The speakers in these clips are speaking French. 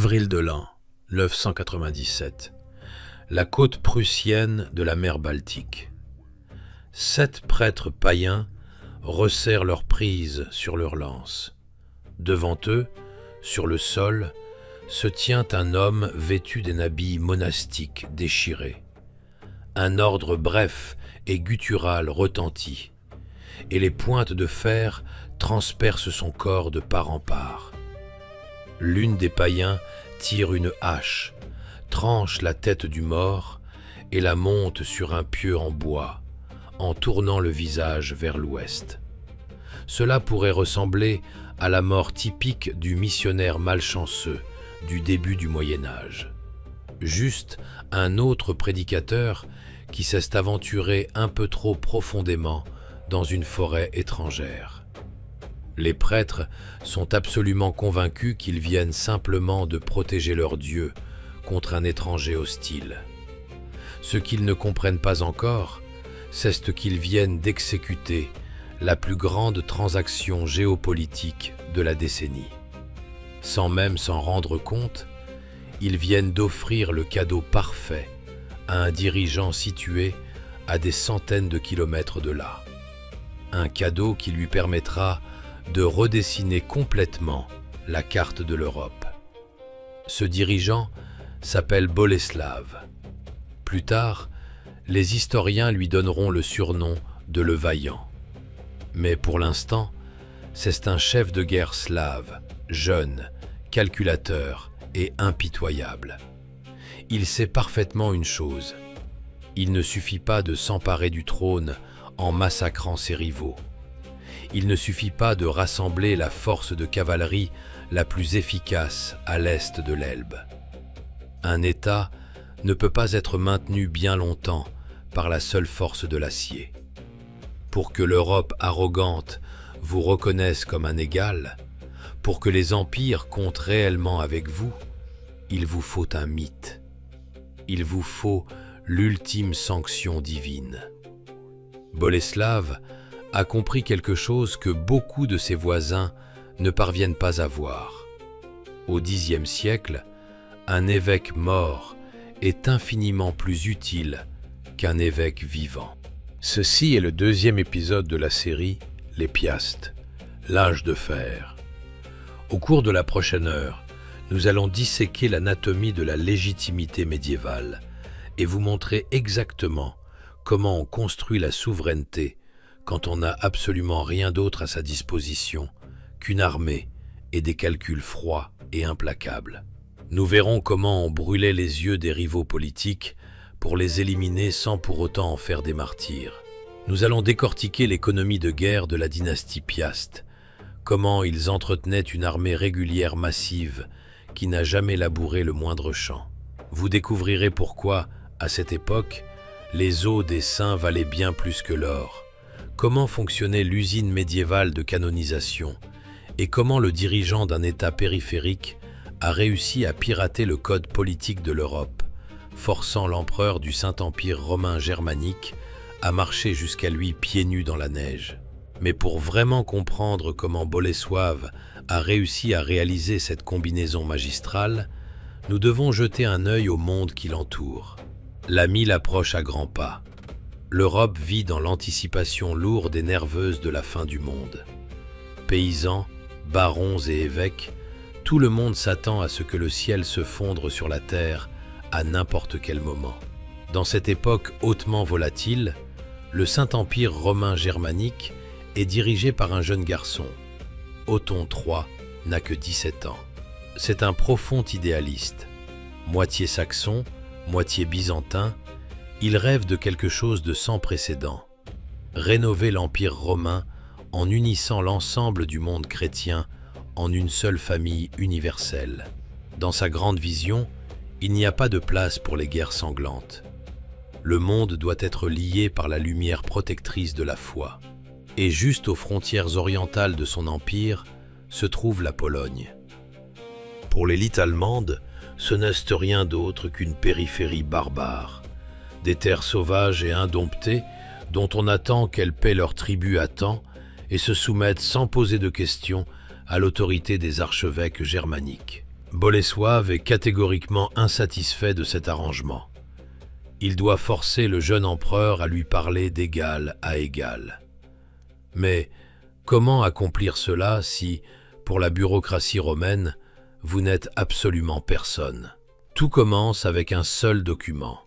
Avril de l'an 997. La côte prussienne de la mer Baltique. 7 prêtres païens resserrent leurs prises sur leurs lances. Devant eux, sur le sol, se tient un homme vêtu d'un habit monastique déchiré. Un ordre bref et guttural retentit, et les pointes de fer transpercent son corps de part en part. L'une des païens tire une hache, tranche la tête du mort et la monte sur un pieu en bois, en tournant le visage vers l'ouest. Cela pourrait ressembler à la mort typique du missionnaire malchanceux du début du Moyen-Âge. Juste un autre prédicateur qui s'est aventuré un peu trop profondément dans une forêt étrangère. Les prêtres sont absolument convaincus qu'ils viennent simplement de protéger leur Dieu contre un étranger hostile. Ce qu'ils ne comprennent pas encore, c'est ce qu'ils viennent d'exécuter la plus grande transaction géopolitique de la décennie. Sans même s'en rendre compte, ils viennent d'offrir le cadeau parfait à un dirigeant situé à des centaines de kilomètres de là. Un cadeau qui lui permettra de redessiner complètement la carte de l'Europe. Ce dirigeant s'appelle Boleslav. Plus tard, les historiens lui donneront le surnom de le Vaillant. Mais pour l'instant, c'est un chef de guerre slave, jeune, calculateur et impitoyable. Il sait parfaitement une chose: il ne suffit pas de s'emparer du trône en massacrant ses rivaux. Il ne suffit pas de rassembler la force de cavalerie la plus efficace à l'est de l'Elbe. Un État ne peut pas être maintenu bien longtemps par la seule force de l'acier. Pour que l'Europe arrogante vous reconnaisse comme un égal, pour que les empires comptent réellement avec vous, il vous faut un mythe. Il vous faut l'ultime sanction divine. Boleslav a compris quelque chose que beaucoup de ses voisins ne parviennent pas à voir. Au Xe siècle, un évêque mort est infiniment plus utile qu'un évêque vivant. Ceci est le 2e épisode de la série Les Piastes, l'âge de fer. Au cours de la prochaine heure, nous allons disséquer l'anatomie de la légitimité médiévale et vous montrer exactement comment on construit la souveraineté quand on n'a absolument rien d'autre à sa disposition qu'une armée et des calculs froids et implacables. Nous verrons comment on brûlait les yeux des rivaux politiques pour les éliminer sans pour autant en faire des martyrs. Nous allons décortiquer l'économie de guerre de la dynastie Piaste, comment ils entretenaient une armée régulière massive qui n'a jamais labouré le moindre champ. Vous découvrirez pourquoi, à cette époque, les os des saints valaient bien plus que l'or, comment fonctionnait l'usine médiévale de canonisation et comment le dirigeant d'un État périphérique a réussi à pirater le code politique de l'Europe, forçant l'empereur du Saint-Empire romain germanique à marcher jusqu'à lui pieds nus dans la neige. Mais pour vraiment comprendre comment Boleslav a réussi à réaliser cette combinaison magistrale, nous devons jeter un œil au monde qui l'entoure. La mille approche à grands pas. L'Europe vit dans l'anticipation lourde et nerveuse de la fin du monde. Paysans, barons et évêques, tout le monde s'attend à ce que le ciel se fondre sur la terre à n'importe quel moment. Dans cette époque hautement volatile, le Saint-Empire romain germanique est dirigé par un jeune garçon. Othon III n'a que 17 ans. C'est un profond idéaliste. Moitié saxon, moitié byzantin, il rêve de quelque chose de sans précédent. Rénover l'Empire romain en unissant l'ensemble du monde chrétien en une seule famille universelle. Dans sa grande vision, il n'y a pas de place pour les guerres sanglantes. Le monde doit être lié par la lumière protectrice de la foi. Et juste aux frontières orientales de son empire se trouve la Pologne. Pour l'élite allemande, ce n'est rien d'autre qu'une périphérie barbare. Des terres sauvages et indomptées dont on attend qu'elles paient leur tribut à temps et se soumettent sans poser de questions à l'autorité des archevêques germaniques. Bolesław est catégoriquement insatisfait de cet arrangement. Il doit forcer le jeune empereur à lui parler d'égal à égal. Mais comment accomplir cela si, pour la bureaucratie romaine, vous n'êtes absolument personne? Tout commence avec un seul document.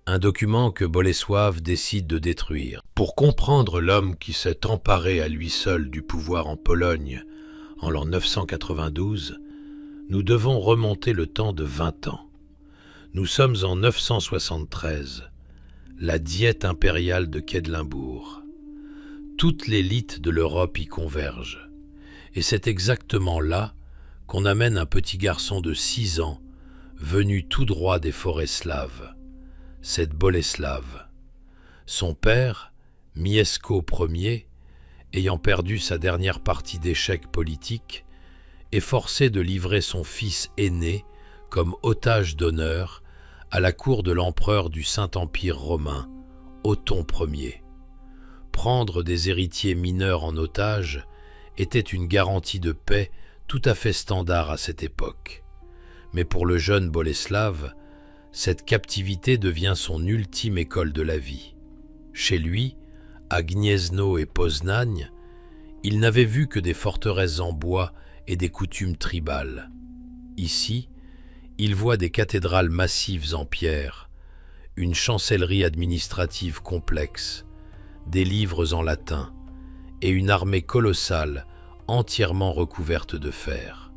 Un document que Bolesław décide de détruire. Pour comprendre l'homme qui s'est emparé à lui seul du pouvoir en Pologne en l'an 992, nous devons remonter le temps de 20 ans. Nous sommes en 973, la diète impériale de Quedlinbourg. Toute l'élite de l'Europe y converge. Et c'est exactement là qu'on amène un petit garçon de 6 ans, venu tout droit des forêts slaves. C'est Bolesław. Son père, Mieszko Ier, ayant perdu sa dernière partie d'échecs politiques, est forcé de livrer son fils aîné comme otage d'honneur à la cour de l'empereur du Saint-Empire romain, Othon Ier. Prendre des héritiers mineurs en otage était une garantie de paix tout à fait standard à cette époque. Mais pour le jeune Bolesław, cette captivité devient son ultime école de la vie. Chez lui, à Gniezno et Poznań, il n'avait vu que des forteresses en bois et des coutumes tribales. Ici, il voit des cathédrales massives en pierre, une chancellerie administrative complexe, des livres en latin et une armée colossale entièrement recouverte de fer.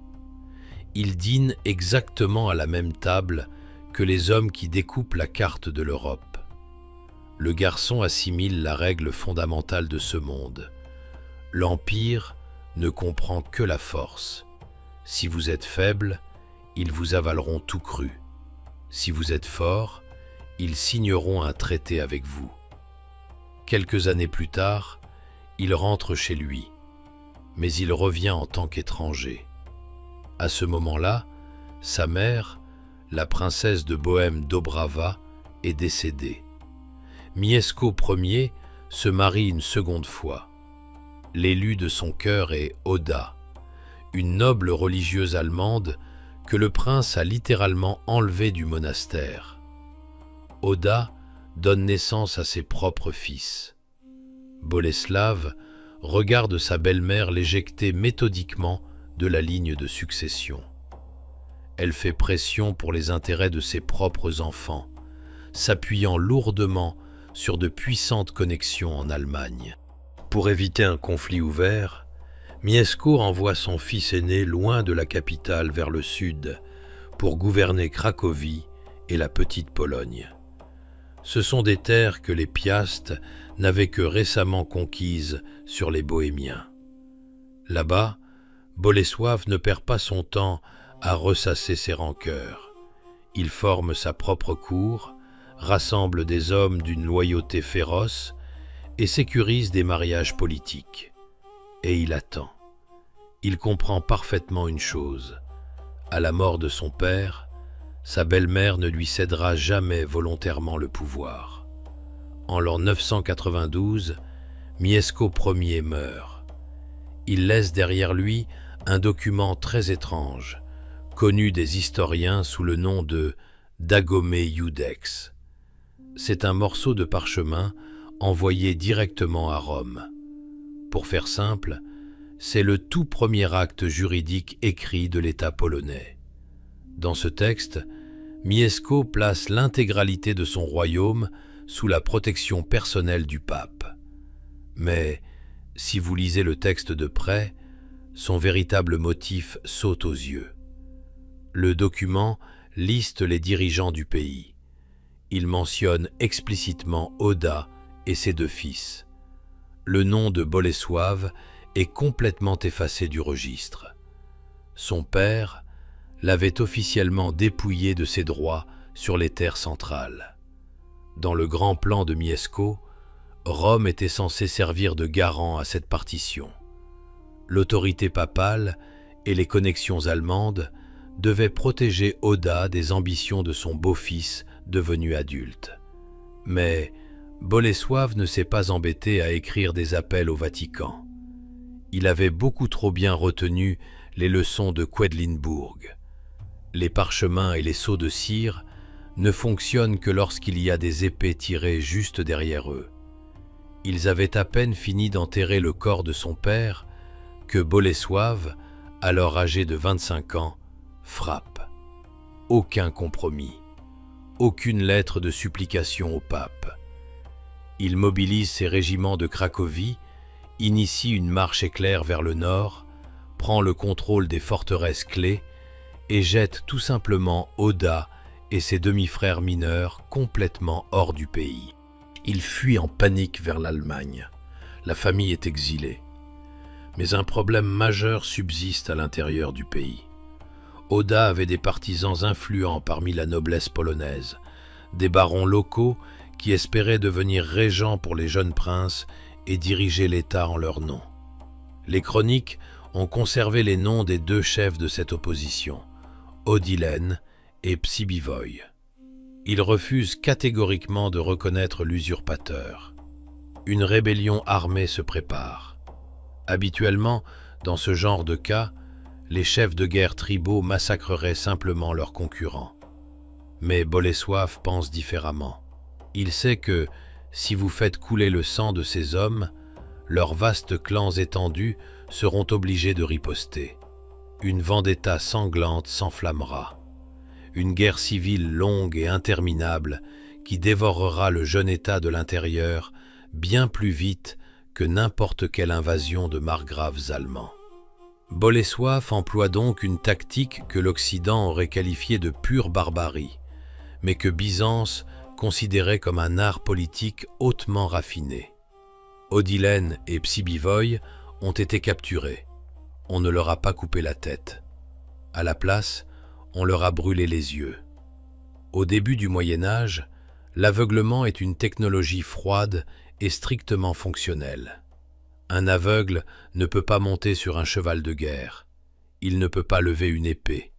Il dîne exactement à la même table que les hommes qui découpent la carte de l'Europe. Le garçon assimile la règle fondamentale de ce monde. L'Empire ne comprend que la force. Si vous êtes faible, ils vous avaleront tout cru. Si vous êtes fort, ils signeront un traité avec vous. Quelques années plus tard, il rentre chez lui, mais il revient en tant qu'étranger. À ce moment-là, sa mère, la princesse de Bohême Dobrawa, est décédée. Mieszko Ier se marie une seconde fois. L'élu de son cœur est Oda, une noble religieuse allemande que le prince a littéralement enlevée du monastère. Oda donne naissance à ses propres fils. Bolesław regarde sa belle-mère l'éjecter méthodiquement de la ligne de succession. Elle fait pression pour les intérêts de ses propres enfants, s'appuyant lourdement sur de puissantes connexions en Allemagne. Pour éviter un conflit ouvert, Mieszko envoie son fils aîné loin de la capitale vers le sud pour gouverner Cracovie et la petite Pologne. Ce sont des terres que les Piastes n'avaient que récemment conquises sur les Bohémiens. Là-bas, Bolesław ne perd pas son temps à ressasser ses rancœurs. Il forme sa propre cour, rassemble des hommes d'une loyauté féroce et sécurise des mariages politiques. Et il attend. Il comprend parfaitement une chose. À la mort de son père, sa belle-mère ne lui cédera jamais volontairement le pouvoir. En l'an 992, Mieszko Ier meurt. Il laisse derrière lui un document très étrange, connu des historiens sous le nom de Dagomé Iudex. C'est un morceau de parchemin envoyé directement à Rome. Pour faire simple, c'est le tout premier acte juridique écrit de l'État polonais. Dans ce texte, Mieszko place l'intégralité de son royaume sous la protection personnelle du pape. Mais, si vous lisez le texte de près, son véritable motif saute aux yeux. Le document liste les dirigeants du pays. Il mentionne explicitement Oda et ses 2 fils. Le nom de Bolesław est complètement effacé du registre. Son père l'avait officiellement dépouillé de ses droits sur les terres centrales. Dans le grand plan de Mieszko, Rome était censée servir de garant à cette partition. L'autorité papale et les connexions allemandes devaient protéger Oda des ambitions de son beau-fils devenu adulte. Mais Bolesław ne s'est pas embêté à écrire des appels au Vatican. Il avait beaucoup trop bien retenu les leçons de Quedlinbourg. Les parchemins et les seaux de cire ne fonctionnent que lorsqu'il y a des épées tirées juste derrière eux. Ils avaient à peine fini d'enterrer le corps de son père que Bolesław, alors âgé de 25 ans, frappe. Aucun compromis, aucune lettre de supplication au pape. Il mobilise ses régiments de Cracovie, initie une marche éclair vers le nord, prend le contrôle des forteresses clés et jette tout simplement Oda et ses demi-frères mineurs complètement hors du pays. Il fuit en panique vers l'Allemagne. La famille est exilée. Mais un problème majeur subsiste à l'intérieur du pays. Oda avait des partisans influents parmi la noblesse polonaise, des barons locaux qui espéraient devenir régents pour les jeunes princes et diriger l'État en leur nom. Les chroniques ont conservé les noms des deux chefs de cette opposition, Odilène et Przybywoy. Ils refusent catégoriquement de reconnaître l'usurpateur. Une rébellion armée se prépare. Habituellement, dans ce genre de cas, les chefs de guerre tribaux massacreraient simplement leurs concurrents. Mais Bolesław pense différemment. Il sait que, si vous faites couler le sang de ces hommes, leurs vastes clans étendus seront obligés de riposter. Une vendetta sanglante s'enflammera. Une guerre civile longue et interminable qui dévorera le jeune État de l'intérieur bien plus vite que n'importe quelle invasion de margraves allemands. Bolesław emploie donc une tactique que l'Occident aurait qualifiée de pure barbarie, mais que Byzance considérait comme un art politique hautement raffiné. Odilène et Przybywoy ont été capturés. On ne leur a pas coupé la tête. À la place, on leur a brûlé les yeux. Au début du Moyen Âge, l'aveuglement est une technologie froide et strictement fonctionnelle. Un aveugle ne peut pas monter sur un cheval de guerre. Il ne peut pas lever une épée.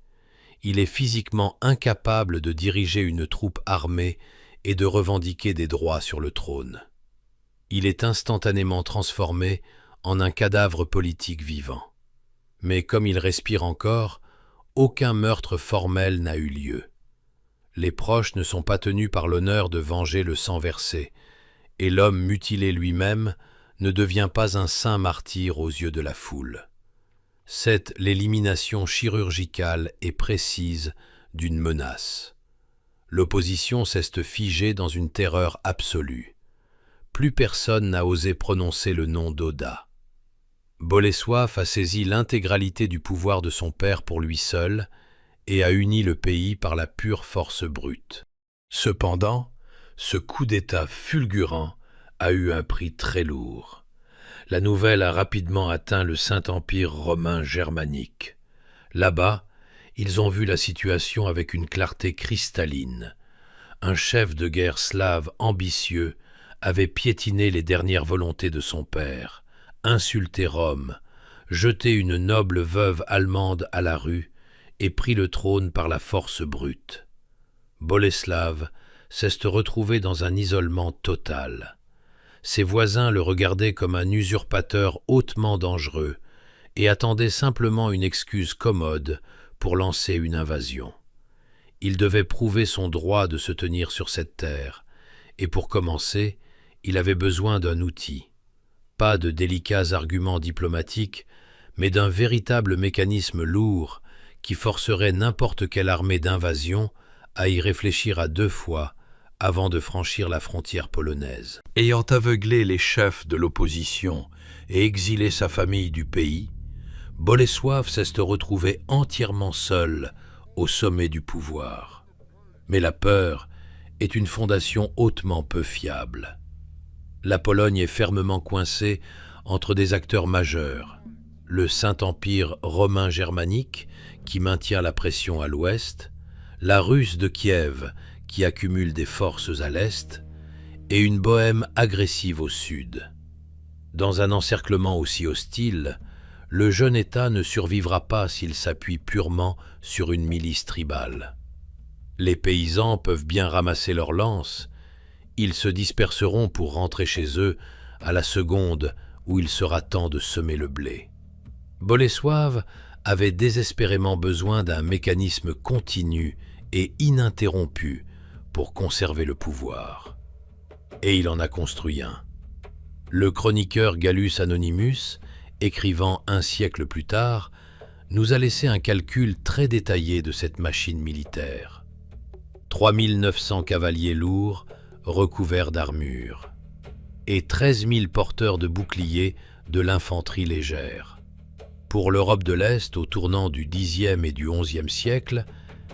Il est physiquement incapable de diriger une troupe armée et de revendiquer des droits sur le trône. Il est instantanément transformé en un cadavre politique vivant. Mais comme il respire encore, aucun meurtre formel n'a eu lieu. Les proches ne sont pas tenus par l'honneur de venger le sang versé, et l'homme mutilé lui-même ne devient pas un saint martyr aux yeux de la foule. C'est l'élimination chirurgicale et précise d'une menace. L'opposition s'est figée dans une terreur absolue. Plus personne n'a osé prononcer le nom d'Oda. Bolesław a saisi l'intégralité du pouvoir de son père pour lui seul et a uni le pays par la pure force brute. Cependant, ce coup d'État fulgurant a eu un prix très lourd. La nouvelle a rapidement atteint le Saint-Empire romain germanique. Là-bas, ils ont vu la situation avec une clarté cristalline. Un chef de guerre slave ambitieux avait piétiné les dernières volontés de son père, insulté Rome, jeté une noble veuve allemande à la rue et pris le trône par la force brute. Bolesław s'est retrouvé dans un isolement total. Ses voisins le regardaient comme un usurpateur hautement dangereux et attendaient simplement une excuse commode pour lancer une invasion. Il devait prouver son droit de se tenir sur cette terre, et pour commencer, il avait besoin d'un outil. Pas de délicats arguments diplomatiques, mais d'un véritable mécanisme lourd qui forcerait n'importe quelle armée d'invasion à y réfléchir à 2 fois avant de franchir la frontière polonaise. Ayant aveuglé les chefs de l'opposition et exilé sa famille du pays, Bolesław s'est retrouvé entièrement seul au sommet du pouvoir. Mais la peur est une fondation hautement peu fiable. La Pologne est fermement coincée entre des acteurs majeurs, le Saint-Empire romain germanique qui maintient la pression à l'ouest, la Russe de Kiev qui accumule des forces à l'est, et une Bohême agressive au sud. Dans un encerclement aussi hostile, le jeune État ne survivra pas s'il s'appuie purement sur une milice tribale. Les paysans peuvent bien ramasser leurs lances, ils se disperseront pour rentrer chez eux à la seconde où il sera temps de semer le blé. Bolesław avait désespérément besoin d'un mécanisme continu et ininterrompu pour conserver le pouvoir. Et il en a construit un. Le chroniqueur Gallus Anonymus, écrivant un siècle plus tard, nous a laissé un calcul très détaillé de cette machine militaire. 3900 cavaliers lourds recouverts d'armure et 13 000 porteurs de boucliers de l'infanterie légère. Pour l'Europe de l'Est, au tournant du Xe et du XIe siècle,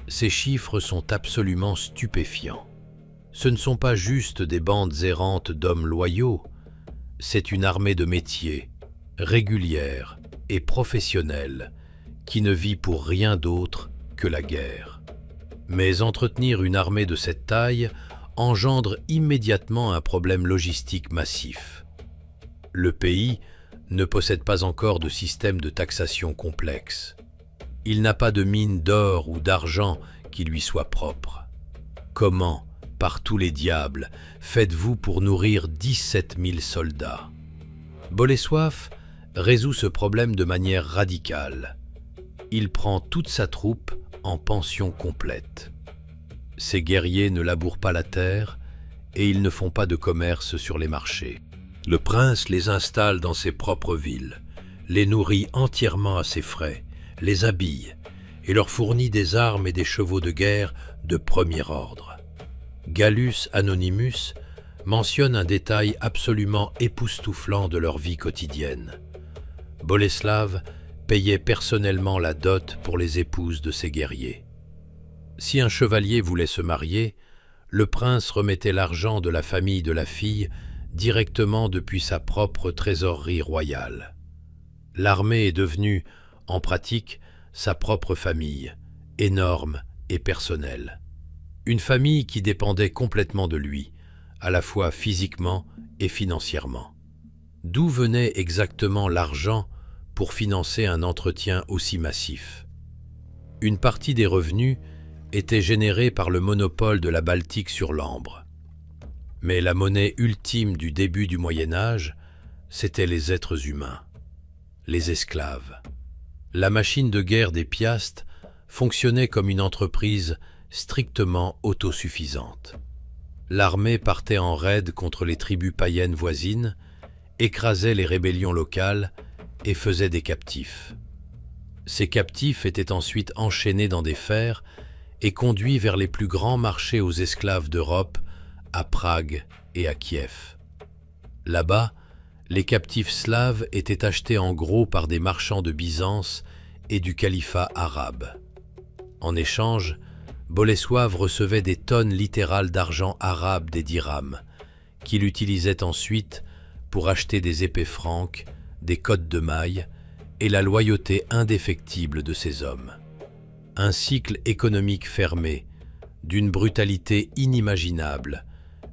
ces chiffres sont absolument stupéfiants. Ce ne sont pas juste des bandes errantes d'hommes loyaux, c'est une armée de métier, régulière et professionnelle, qui ne vit pour rien d'autre que la guerre. Mais entretenir une armée de cette taille engendre immédiatement un problème logistique massif. Le pays ne possède pas encore de système de taxation complexe. Il n'a pas de mine d'or ou d'argent qui lui soit propre. Comment, par tous les diables, faites-vous pour nourrir 17 000 soldats? Bolesław résout ce problème de manière radicale. Il prend toute sa troupe en pension complète. Ses guerriers ne labourent pas la terre et ils ne font pas de commerce sur les marchés. Le prince les installe dans ses propres villes, les nourrit entièrement à ses frais, les habille et leur fournit des armes et des chevaux de guerre de premier ordre. Gallus Anonymus mentionne un détail absolument époustouflant de leur vie quotidienne. Bolesław payait personnellement la dot pour les épouses de ses guerriers. Si un chevalier voulait se marier, le prince remettait l'argent de la famille de la fille directement depuis sa propre trésorerie royale. L'armée est devenue, en pratique, sa propre famille, énorme et personnelle. Une famille qui dépendait complètement de lui, à la fois physiquement et financièrement. D'où venait exactement l'argent pour financer un entretien aussi massif? Une partie des revenus était générée par le monopole de la Baltique sur l'ambre. Mais la monnaie ultime du début du Moyen-Âge, c'étaient les êtres humains, les esclaves. La machine de guerre des piastres fonctionnait comme une entreprise strictement autosuffisante. L'armée partait en raid contre les tribus païennes voisines, écrasait les rébellions locales et faisait des captifs. Ces captifs étaient ensuite enchaînés dans des fers et conduits vers les plus grands marchés aux esclaves d'Europe, à Prague et à Kiev. Là-bas, les captifs slaves étaient achetés en gros par des marchands de Byzance et du califat arabe. En échange, Bolesław recevait des tonnes littérales d'argent arabe des dirhams, qu'il utilisait ensuite pour acheter des épées franques, des cottes de mailles et la loyauté indéfectible de ses hommes. Un cycle économique fermé, d'une brutalité inimaginable,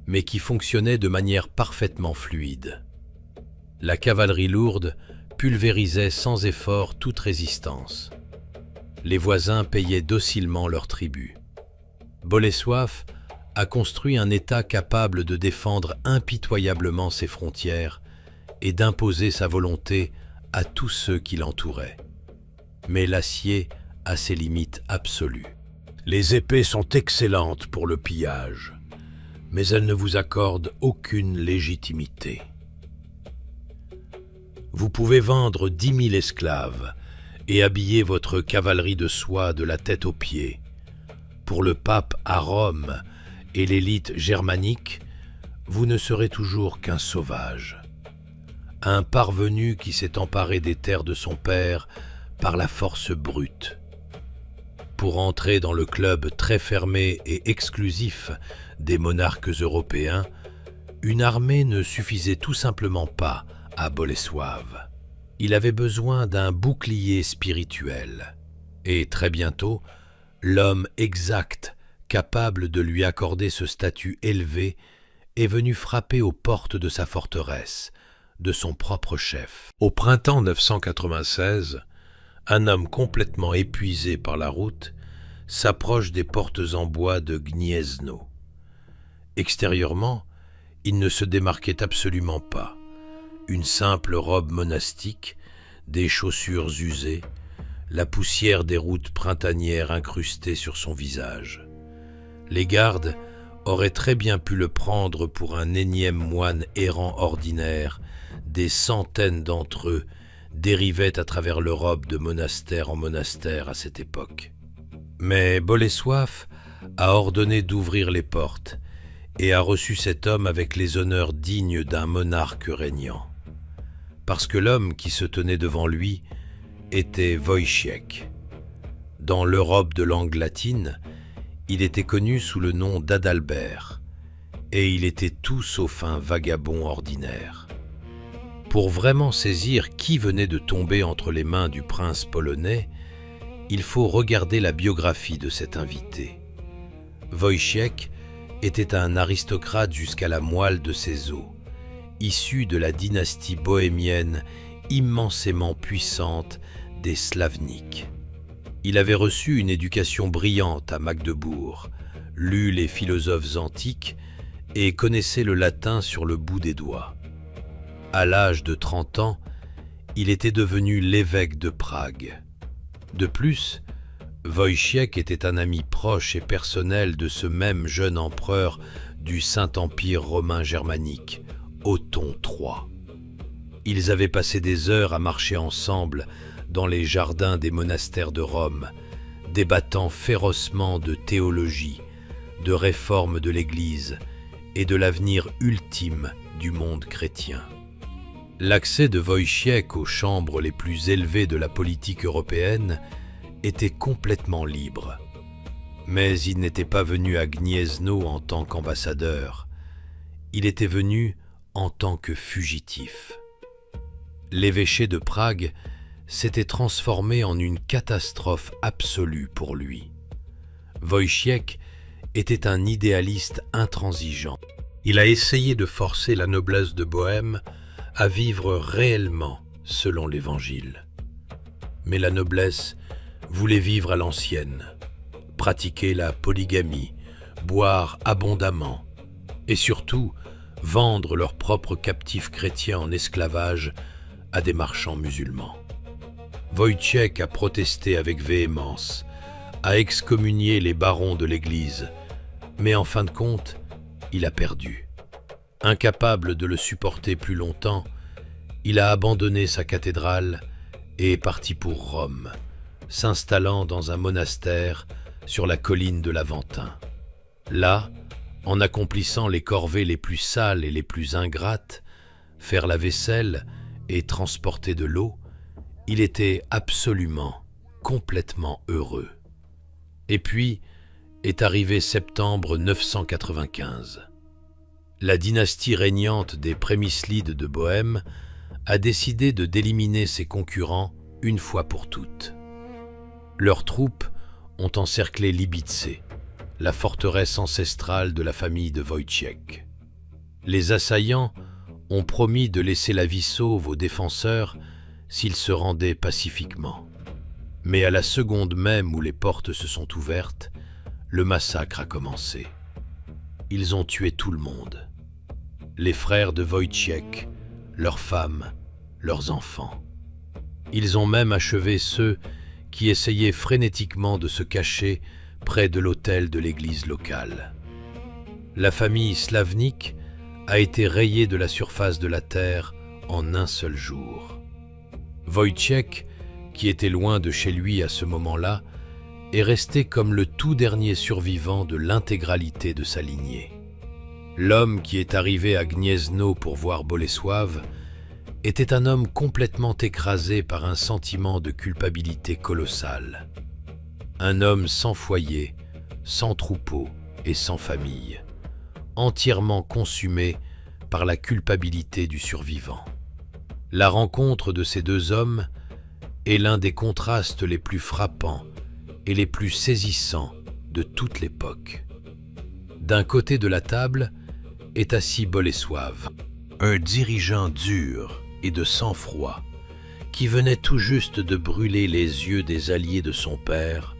mais qui fonctionnait de manière parfaitement fluide. La cavalerie lourde pulvérisait sans effort toute résistance. Les voisins payaient docilement leur tribut. Bolesław a construit un État capable de défendre impitoyablement ses frontières et d'imposer sa volonté à tous ceux qui l'entouraient. Mais l'acier a ses limites absolues. Les épées sont excellentes pour le pillage, mais elles ne vous accordent aucune légitimité. Vous pouvez vendre 10 000 esclaves et habiller votre cavalerie de soie de la tête aux pieds. Pour le pape à Rome et l'élite germanique, vous ne serez toujours qu'un sauvage. Un parvenu qui s'est emparé des terres de son père par la force brute. Pour entrer dans le club très fermé et exclusif des monarques européens, une armée ne suffisait tout simplement pas à Bolesław. Il avait besoin d'un bouclier spirituel. Et très bientôt, l'homme exact, capable de lui accorder ce statut élevé, est venu frapper aux portes de sa forteresse, de son propre chef. Au printemps 996, un homme complètement épuisé par la route s'approche des portes en bois de Gniezno. Extérieurement, il ne se démarquait absolument pas. Une simple robe monastique, des chaussures usées, la poussière des routes printanières incrustée sur son visage. Les gardes auraient très bien pu le prendre pour un énième moine errant ordinaire. Des centaines d'entre eux dérivaient à travers l'Europe de monastère en monastère à cette époque. Mais Bolesław a ordonné d'ouvrir les portes et a reçu cet homme avec les honneurs dignes d'un monarque régnant. Parce que l'homme qui se tenait devant lui était Wojciech. Dans l'Europe de langue latine, il était connu sous le nom d'Adalbert, et il était tout sauf un vagabond ordinaire. Pour vraiment saisir qui venait de tomber entre les mains du prince polonais, il faut regarder la biographie de cet invité. Wojciech était un aristocrate jusqu'à la moelle de ses os, issu de la dynastie bohémienne immensément puissante des Slavniks. Il avait reçu une éducation brillante à Magdebourg, lu les philosophes antiques et connaissait le latin sur le bout des doigts. À l'âge de 30 ans, il était devenu l'évêque de Prague. De plus, Wojciech était un ami proche et personnel de ce même jeune empereur du Saint-Empire romain germanique, Othon III. Ils avaient passé des heures à marcher ensemble dans les jardins des monastères de Rome, débattant férocement de théologie, de réforme de l'Église et de l'avenir ultime du monde chrétien. L'accès de Wojciech aux chambres les plus élevées de la politique européenne était complètement libre. Mais il n'était pas venu à Gniezno en tant qu'ambassadeur, il était venu en tant que fugitif. L'évêché de Prague s'était transformé en une catastrophe absolue pour lui. Wojciech était un idéaliste intransigeant. Il a essayé de forcer la noblesse de Bohême à vivre réellement selon l'Évangile. Mais la noblesse voulait vivre à l'ancienne, pratiquer la polygamie, boire abondamment et surtout vendre leurs propres captifs chrétiens en esclavage à des marchands musulmans. Wojciech a protesté avec véhémence, a excommunié les barons de l'Église, mais en fin de compte, il a perdu. Incapable de le supporter plus longtemps, il a abandonné sa cathédrale et est parti pour Rome, s'installant dans un monastère sur la colline de l'Aventin. Là, en accomplissant les corvées les plus sales et les plus ingrates, faire la vaisselle et transporter de l'eau, il était absolument, complètement heureux. Et puis est arrivé septembre 995. La dynastie régnante des Prémyslides de Bohême a décidé d'éliminer ses concurrents une fois pour toutes. Leurs troupes ont encerclé Libice, la forteresse ancestrale de la famille de Wojciech. Les assaillants ont promis de laisser la vie sauve aux défenseurs s'ils se rendaient pacifiquement. Mais à la seconde même où les portes se sont ouvertes, le massacre a commencé. Ils ont tué tout le monde. Les frères de Wojciech, leurs femmes, leurs enfants. Ils ont même achevé ceux qui essayaient frénétiquement de se cacher près de l'autel de l'église locale. La famille slavnique a été rayée de la surface de la terre en un seul jour. Wojciech, qui était loin de chez lui à ce moment-là, est resté comme le tout dernier survivant de l'intégralité de sa lignée. L'homme qui est arrivé à Gniezno pour voir Bolesław était un homme complètement écrasé par un sentiment de culpabilité colossal. Un homme sans foyer, sans troupeau et sans famille, entièrement consumé par la culpabilité du survivant. La rencontre de ces deux hommes est l'un des contrastes les plus frappants et les plus saisissants de toute l'époque. D'un côté de la table est assis Bolesław, un dirigeant dur et de sang-froid qui venait tout juste de brûler les yeux des alliés de son père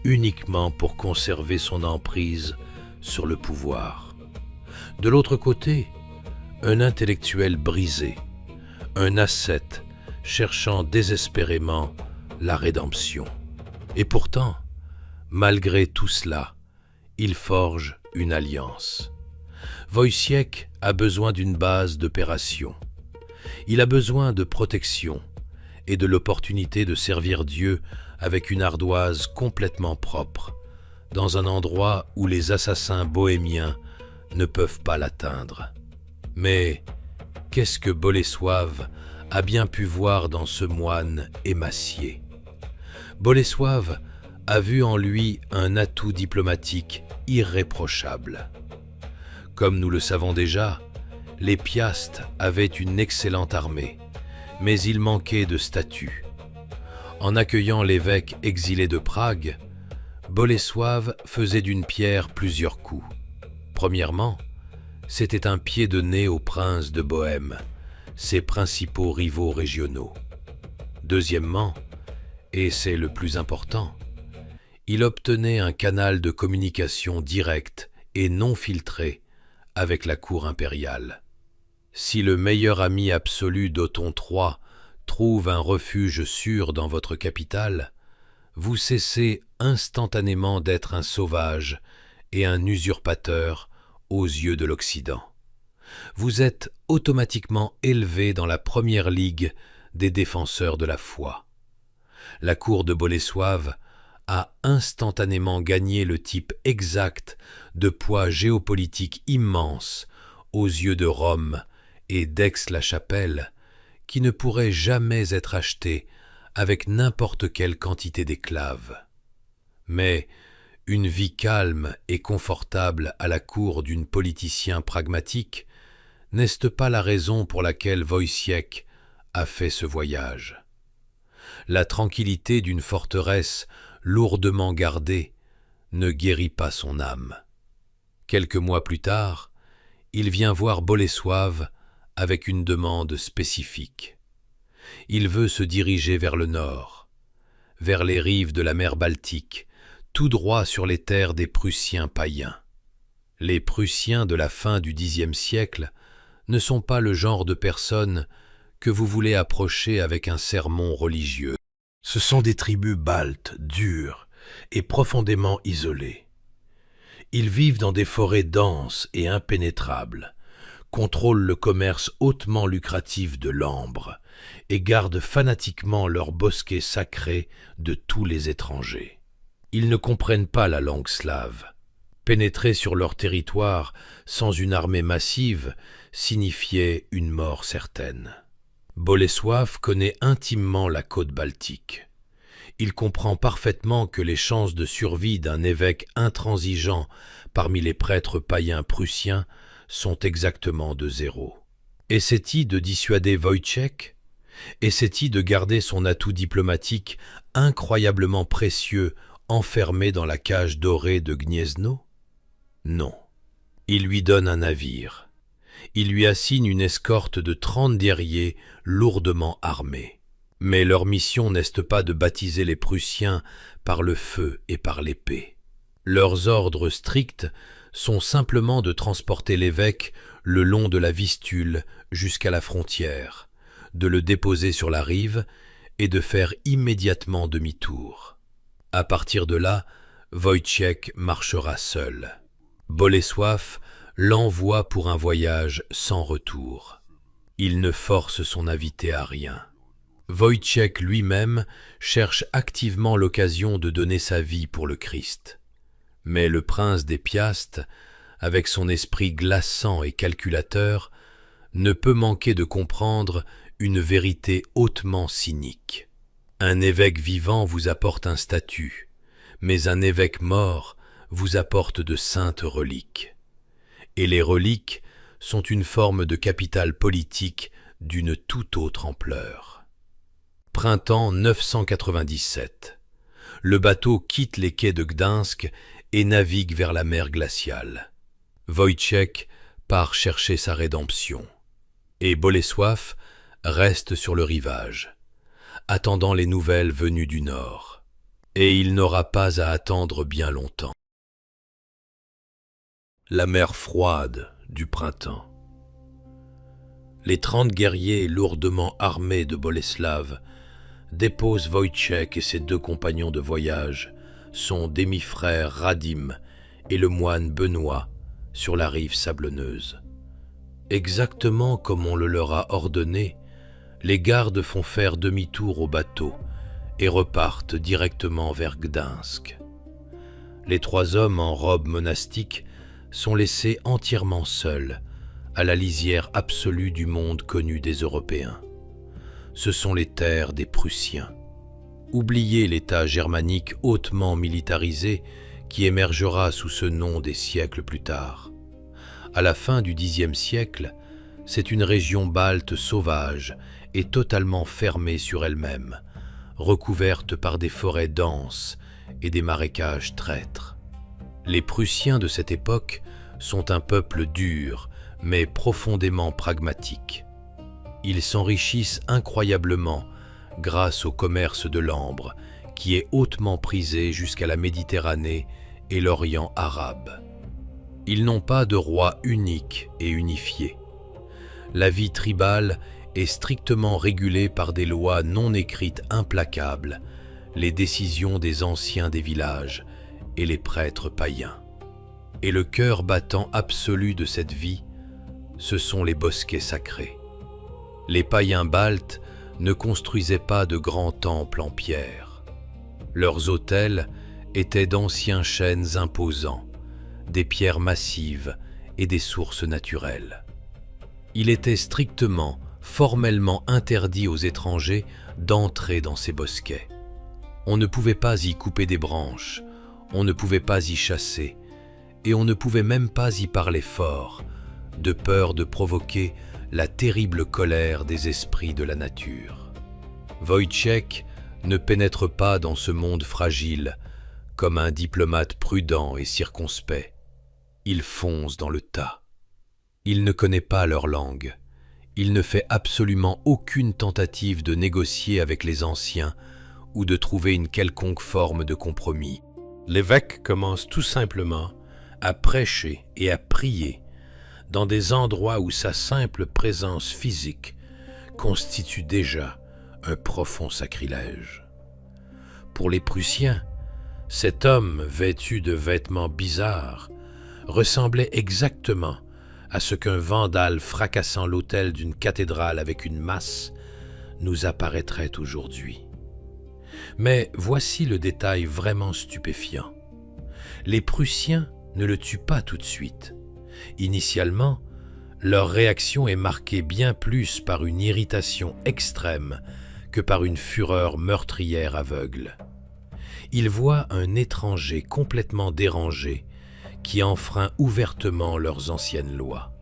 uniquement pour conserver son emprise sur le pouvoir. De l'autre côté, un intellectuel brisé, un ascète cherchant désespérément la rédemption. Et pourtant, malgré tout cela, il forge une alliance. Wojciech a besoin d'une base d'opération. Il a besoin de protection et de l'opportunité de servir Dieu avec une ardoise complètement propre, dans un endroit où les assassins bohémiens ne peuvent pas l'atteindre. Mais qu'est-ce que Bolesław a bien pu voir dans ce moine émacié? Bolesław a vu en lui un atout diplomatique irréprochable. Comme nous le savons déjà, les Piastes avaient une excellente armée, mais il manquait de statut. En accueillant l'évêque exilé de Prague, Bolesław faisait d'une pierre plusieurs coups. Premièrement, c'était un pied de nez aux princes de Bohême, ses principaux rivaux régionaux. Deuxièmement, et c'est le plus important, il obtenait un canal de communication direct et non filtré avec la cour impériale. Si le meilleur ami absolu d'Othon III trouve un refuge sûr dans votre capitale, vous cessez instantanément d'être un sauvage et un usurpateur aux yeux de l'Occident. Vous êtes automatiquement élevé dans la première ligue des défenseurs de la foi. La cour de Bolesław a instantanément gagné le type exact de poids géopolitique immense aux yeux de Rome et d'Aix-la-Chapelle, qui ne pourrait jamais être acheté avec n'importe quelle quantité d'éclaves. Mais une vie calme et confortable à la cour d'un politicien pragmatique, n'est-ce pas la raison pour laquelle Wojciech a fait ce voyage? La tranquillité d'une forteresse lourdement gardée ne guérit pas son âme. Quelques mois plus tard, il vient voir Bolesław avec une demande spécifique. Il veut se diriger vers le nord, vers les rives de la mer Baltique, tout droit sur les terres des Prussiens païens. Les Prussiens de la fin du Xe siècle ne sont pas le genre de personnes que vous voulez approcher avec un sermon religieux. Ce sont des tribus baltes, dures et profondément isolées. Ils vivent dans des forêts denses et impénétrables, contrôlent le commerce hautement lucratif de l'ambre et gardent fanatiquement leurs bosquets sacrés de tous les étrangers. Ils ne comprennent pas la langue slave. Pénétrer sur leur territoire sans une armée massive signifiait une mort certaine. Bolesław connaît intimement la côte baltique. Il comprend parfaitement que les chances de survie d'un évêque intransigeant parmi les prêtres païens prussiens sont exactement de zéro. Essaie-t-il de dissuader Wojciech? Essaie-t-il de garder son atout diplomatique incroyablement précieux enfermé dans la cage dorée de Gniezno? Non. Il lui donne un navire. Il lui assigne une escorte de 30 guerriers lourdement armés. Mais leur mission n'est pas de baptiser les Prussiens par le feu et par l'épée. Leurs ordres stricts sont simplement de transporter l'évêque le long de la Vistule jusqu'à la frontière, de le déposer sur la rive et de faire immédiatement demi-tour. À partir de là, Wojciech marchera seul. Bolesław l'envoie pour un voyage sans retour. Il ne force son invité à rien. Wojciech lui-même cherche activement l'occasion de donner sa vie pour le Christ. Mais le prince des Piastes, avec son esprit glaçant et calculateur, ne peut manquer de comprendre une vérité hautement cynique. Un évêque vivant vous apporte un statut, mais un évêque mort vous apporte de saintes reliques. Et les reliques sont une forme de capital politique d'une toute autre ampleur. Printemps 997. Le bateau quitte les quais de Gdańsk et navigue vers la mer glaciale. Wojciech part chercher sa rédemption. Et Bolesław reste sur le rivage, attendant les nouvelles venues du nord. Et il n'aura pas à attendre bien longtemps. La mer froide du printemps. Les 30 guerriers lourdement armés de Bolesław dépose Wojciech et ses deux compagnons de voyage, son demi-frère Radim et le moine Benoît, sur la rive sablonneuse. Exactement comme on le leur a ordonné, les gardes font faire demi-tour au bateau et repartent directement vers Gdańsk. Les trois hommes en robe monastique sont laissés entièrement seuls, à la lisière absolue du monde connu des Européens. Ce sont les terres des Prussiens. Oubliez l'État germanique hautement militarisé qui émergera sous ce nom des siècles plus tard. À la fin du Xe siècle, c'est une région balte sauvage et totalement fermée sur elle-même, recouverte par des forêts denses et des marécages traîtres. Les Prussiens de cette époque sont un peuple dur, mais profondément pragmatique. Ils s'enrichissent incroyablement grâce au commerce de l'ambre, qui est hautement prisé jusqu'à la Méditerranée et l'Orient arabe. Ils n'ont pas de roi unique et unifié. La vie tribale est strictement régulée par des lois non écrites implacables, les décisions des anciens des villages et les prêtres païens. Et le cœur battant absolu de cette vie, ce sont les bosquets sacrés. Les païens baltes ne construisaient pas de grands temples en pierre. Leurs autels étaient d'anciens chênes imposants, des pierres massives et des sources naturelles. Il était strictement, formellement interdit aux étrangers d'entrer dans ces bosquets. On ne pouvait pas y couper des branches, on ne pouvait pas y chasser, et on ne pouvait même pas y parler fort, de peur de provoquer la terrible colère des esprits de la nature. Wojciech ne pénètre pas dans ce monde fragile comme un diplomate prudent et circonspect. Il fonce dans le tas. Il ne connaît pas leur langue. Il ne fait absolument aucune tentative de négocier avec les anciens ou de trouver une quelconque forme de compromis. L'évêque commence tout simplement à prêcher et à prier dans des endroits où sa simple présence physique constitue déjà un profond sacrilège. Pour les Prussiens, cet homme vêtu de vêtements bizarres ressemblait exactement à ce qu'un vandale fracassant l'autel d'une cathédrale avec une masse nous apparaîtrait aujourd'hui. Mais voici le détail vraiment stupéfiant. Les Prussiens ne le tuent pas tout de suite. Initialement, leur réaction est marquée bien plus par une irritation extrême que par une fureur meurtrière aveugle. Ils voient un étranger complètement dérangé qui enfreint ouvertement leurs anciennes lois.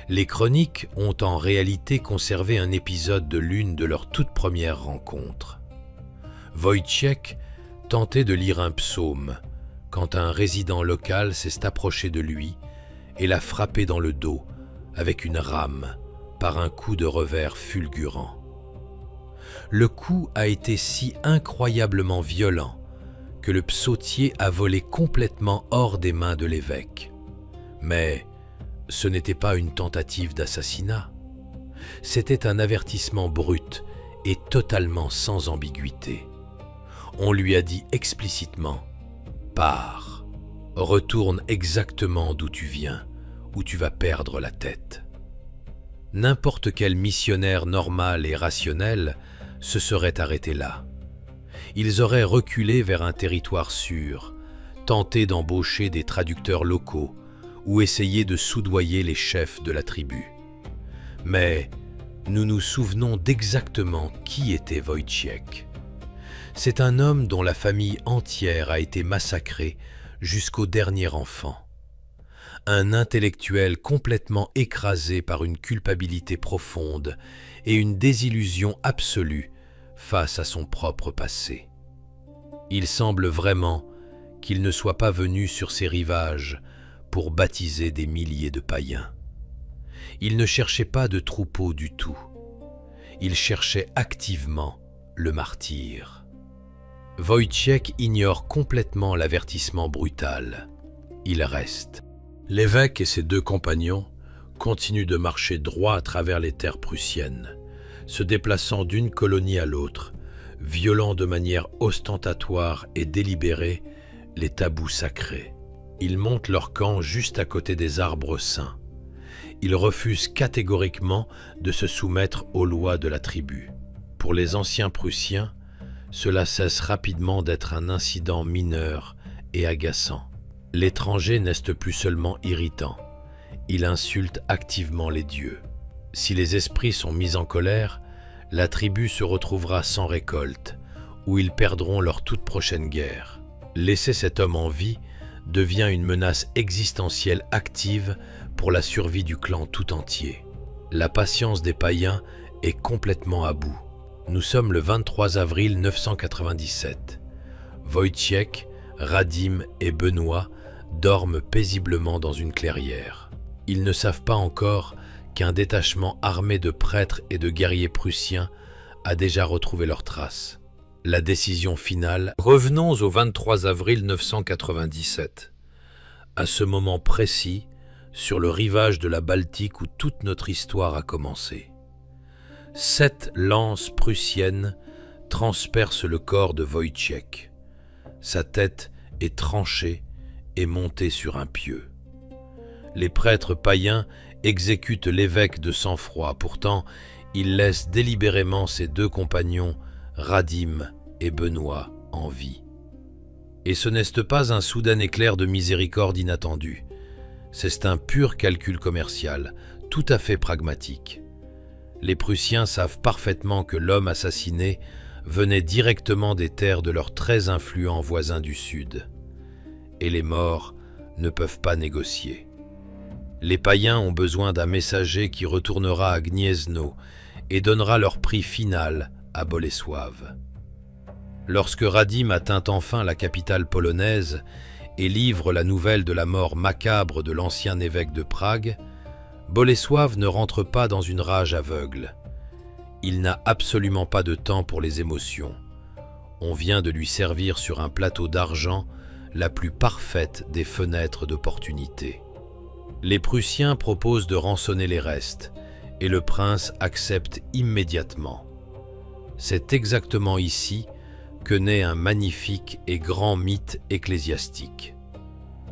Les chroniques ont en réalité conservé un épisode de l'une de leurs toutes premières rencontres. Wojciech tentait de lire un psaume quand un résident local s'est approché de lui et l'a frappé dans le dos avec une rame par un coup de revers fulgurant. Le coup a été si incroyablement violent que le psautier a volé complètement hors des mains de l'évêque. Mais ce n'était pas une tentative d'assassinat. C'était un avertissement brut et totalement sans ambiguïté. On lui a dit explicitement « Pars, retourne exactement d'où tu viens, ou tu vas perdre la tête. » N'importe quel missionnaire normal et rationnel se serait arrêté là. Ils auraient reculé vers un territoire sûr, tenté d'embaucher des traducteurs locaux ou essayé de soudoyer les chefs de la tribu. Mais nous nous souvenons d'exactement qui était Wojciech. C'est un homme dont la famille entière a été massacrée jusqu'au dernier enfant. Un intellectuel complètement écrasé par une culpabilité profonde et une désillusion absolue face à son propre passé. Il semble vraiment qu'il ne soit pas venu sur ces rivages pour baptiser des milliers de païens. Il ne cherchait pas de troupeau du tout. Il cherchait activement le martyre. Wojciech ignore complètement l'avertissement brutal. Il reste. L'évêque et ses deux compagnons continuent de marcher droit à travers les terres prussiennes, se déplaçant d'une colonie à l'autre, violant de manière ostentatoire et délibérée les tabous sacrés. Ils montent leur camp juste à côté des arbres saints. Ils refusent catégoriquement de se soumettre aux lois de la tribu. Pour les anciens Prussiens, cela cesse rapidement d'être un incident mineur et agaçant. L'étranger n'est plus seulement irritant, il insulte activement les dieux. Si les esprits sont mis en colère, la tribu se retrouvera sans récolte, ou ils perdront leur toute prochaine guerre. Laisser cet homme en vie devient une menace existentielle active pour la survie du clan tout entier. La patience des païens est complètement à bout. Nous sommes le 23 avril 997. Wojciech, Radim et Benoît dorment paisiblement dans une clairière. Ils ne savent pas encore qu'un détachement armé de prêtres et de guerriers prussiens a déjà retrouvé leurs traces. La décision finale. Revenons au 23 avril 997. À ce moment précis, sur le rivage de la Baltique où toute notre histoire a commencé. 7 lances prussiennes transpercent le corps de Wojciech. Sa tête est tranchée et montée sur un pieu. Les prêtres païens exécutent l'évêque de sang-froid. Pourtant, ils laissent délibérément ses 2 compagnons, Radim et Benoît, en vie. Et ce n'est pas un soudain éclair de miséricorde inattendu. C'est un pur calcul commercial, tout à fait pragmatique. Les Prussiens savent parfaitement que l'homme assassiné venait directement des terres de leurs très influents voisins du Sud. Et les morts ne peuvent pas négocier. Les païens ont besoin d'un messager qui retournera à Gniezno et donnera leur prix final à Bolesław. Lorsque Radim atteint enfin la capitale polonaise et livre la nouvelle de la mort macabre de l'ancien évêque de Prague, Bolesław ne rentre pas dans une rage aveugle. Il n'a absolument pas de temps pour les émotions. On vient de lui servir sur un plateau d'argent la plus parfaite des fenêtres d'opportunité. Les Prussiens proposent de rançonner les restes, et le prince accepte immédiatement. C'est exactement ici que naît un magnifique et grand mythe ecclésiastique.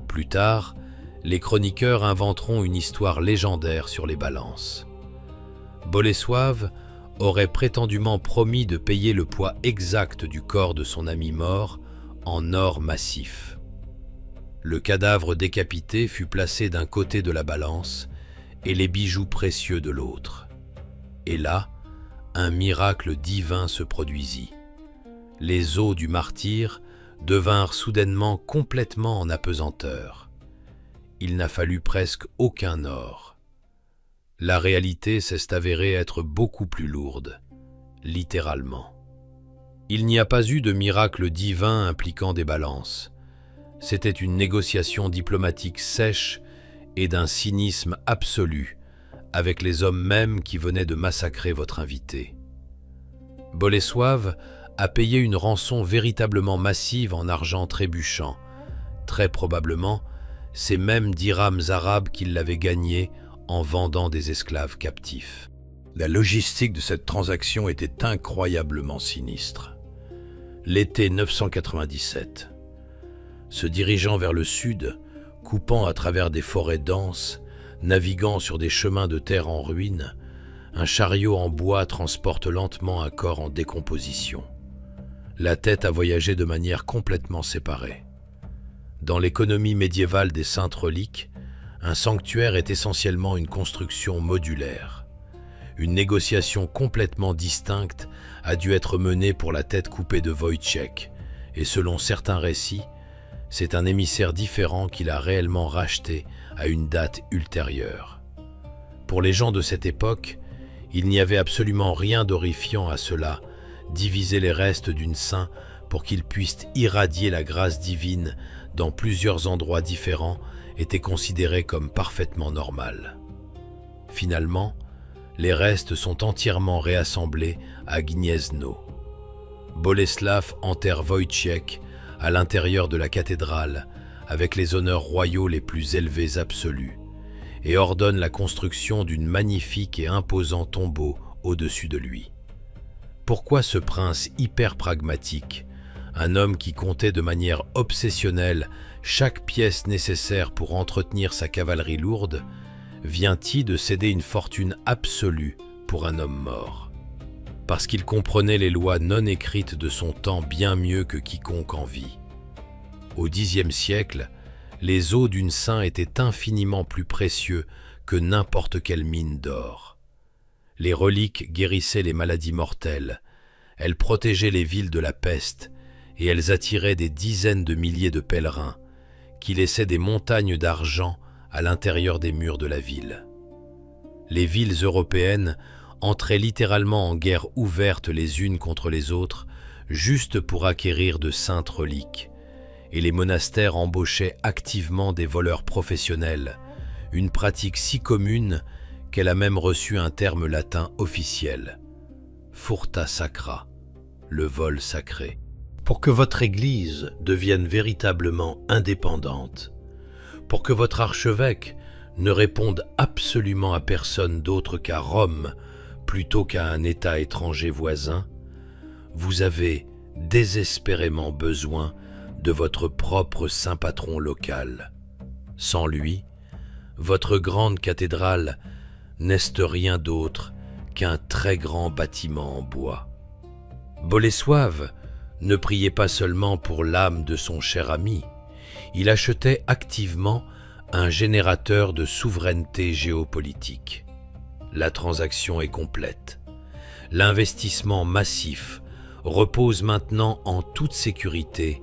Plus tard, les chroniqueurs inventeront une histoire légendaire sur les balances. Bolesław aurait prétendument promis de payer le poids exact du corps de son ami mort en or massif. Le cadavre décapité fut placé d'un côté de la balance et les bijoux précieux de l'autre. Et là, un miracle divin se produisit. Les os du martyr devinrent soudainement complètement en apesanteur. Il n'a fallu presque aucun or. La réalité s'est avérée être beaucoup plus lourde, littéralement. Il n'y a pas eu de miracle divin impliquant des balances. C'était une négociation diplomatique sèche et d'un cynisme absolu avec les hommes mêmes qui venaient de massacrer votre invité. Bolesław a payé une rançon véritablement massive en argent trébuchant. Très probablement, ces mêmes dirhams arabes qui l'avaient gagné en vendant des esclaves captifs. La logistique de cette transaction était incroyablement sinistre. L'été 997. Se dirigeant vers le sud, coupant à travers des forêts denses, naviguant sur des chemins de terre en ruine, un chariot en bois transporte lentement un corps en décomposition. La tête a voyagé de manière complètement séparée. Dans l'économie médiévale des saintes reliques, un sanctuaire est essentiellement une construction modulaire. Une négociation complètement distincte a dû être menée pour la tête coupée de Wojciech, et selon certains récits, c'est un émissaire différent qu'il a réellement racheté à une date ultérieure. Pour les gens de cette époque, il n'y avait absolument rien d'horrifiant à cela, diviser les restes d'une saint pour qu'ils puissent irradier la grâce divine dans plusieurs endroits différents était considéré comme parfaitement normal. Finalement, les restes sont entièrement réassemblés à Gniezno. Bolesław enterre Wojciech à l'intérieur de la cathédrale avec les honneurs royaux les plus élevés absolus et ordonne la construction d'une magnifique et imposant tombeau au-dessus de lui. Pourquoi ce prince hyper pragmatique, un homme qui comptait de manière obsessionnelle chaque pièce nécessaire pour entretenir sa cavalerie lourde, vient-il de céder une fortune absolue pour un homme mort? Parce qu'il comprenait les lois non écrites de son temps bien mieux que quiconque en vie. Au Xe siècle, les os d'une saint étaient infiniment plus précieux que n'importe quelle mine d'or. Les reliques guérissaient les maladies mortelles, elles protégeaient les villes de la peste et elles attiraient des dizaines de milliers de pèlerins qui laissaient des montagnes d'argent à l'intérieur des murs de la ville. Les villes européennes entraient littéralement en guerre ouverte les unes contre les autres juste pour acquérir de saintes reliques, et les monastères embauchaient activement des voleurs professionnels, une pratique si commune qu'elle a même reçu un terme latin officiel, furta sacra, le vol sacré. Pour que votre Église devienne véritablement indépendante, pour que votre archevêque ne réponde absolument à personne d'autre qu'à Rome plutôt qu'à un État étranger voisin, vous avez désespérément besoin de votre propre saint patron local. Sans lui, votre grande cathédrale n'est rien d'autre qu'un très grand bâtiment en bois. Bolesław ne priait pas seulement pour l'âme de son cher ami, il achetait activement un générateur de souveraineté géopolitique. La transaction est complète. L'investissement massif repose maintenant en toute sécurité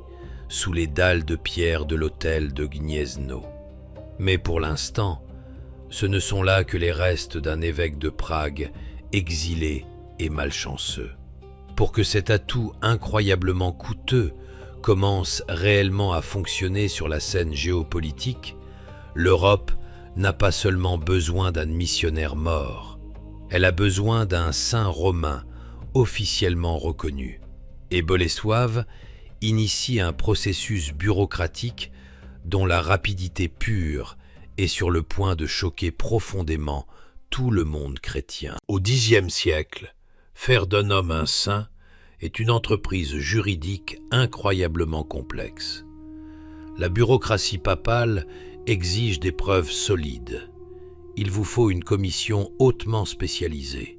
sous les dalles de pierre de l'hôtel de Gniezno. Mais pour l'instant, ce ne sont là que les restes d'un évêque de Prague exilé et malchanceux. Pour que cet atout incroyablement coûteux commence réellement à fonctionner sur la scène géopolitique, l'Europe n'a pas seulement besoin d'un missionnaire mort, elle a besoin d'un saint romain officiellement reconnu. Et Bolesław initie un processus bureaucratique dont la rapidité pure est sur le point de choquer profondément tout le monde chrétien. Au Xe siècle, faire d'un homme un saint est une entreprise juridique incroyablement complexe. La bureaucratie papale exige des preuves solides. Il vous faut une commission hautement spécialisée.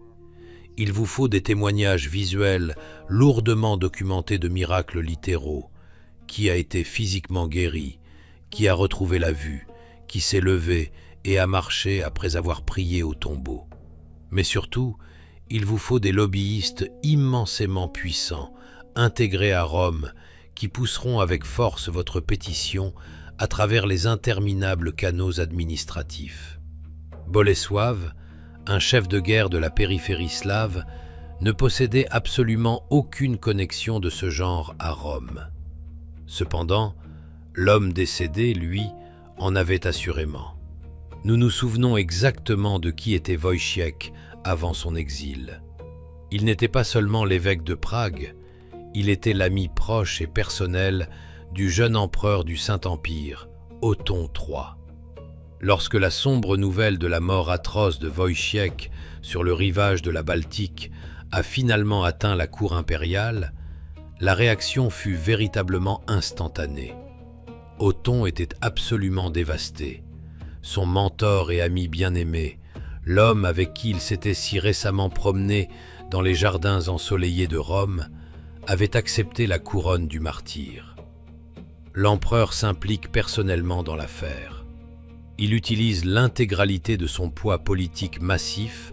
Il vous faut des témoignages visuels lourdement documentés de miracles littéraux. Qui a été physiquement guéri, qui a retrouvé la vue, qui s'est levé et a marché après avoir prié au tombeau. Mais surtout, il vous faut des lobbyistes immensément puissants, intégrés à Rome, qui pousseront avec force votre pétition à travers les interminables canaux administratifs. Bolesław, un chef de guerre de la périphérie slave, ne possédait absolument aucune connexion de ce genre à Rome. Cependant, l'homme décédé, lui, en avait assurément. Nous nous souvenons exactement de qui était Wojciech avant son exil. Il n'était pas seulement l'évêque de Prague, il était l'ami proche et personnel du jeune empereur du Saint-Empire, Othon III. Lorsque la sombre nouvelle de la mort atroce de Wojciech sur le rivage de la Baltique a finalement atteint la cour impériale, la réaction fut véritablement instantanée. Othon était absolument dévasté. Son mentor et ami bien-aimé, l'homme avec qui il s'était si récemment promené dans les jardins ensoleillés de Rome, avait accepté la couronne du martyr. L'empereur s'implique personnellement dans l'affaire. Il utilise l'intégralité de son poids politique massif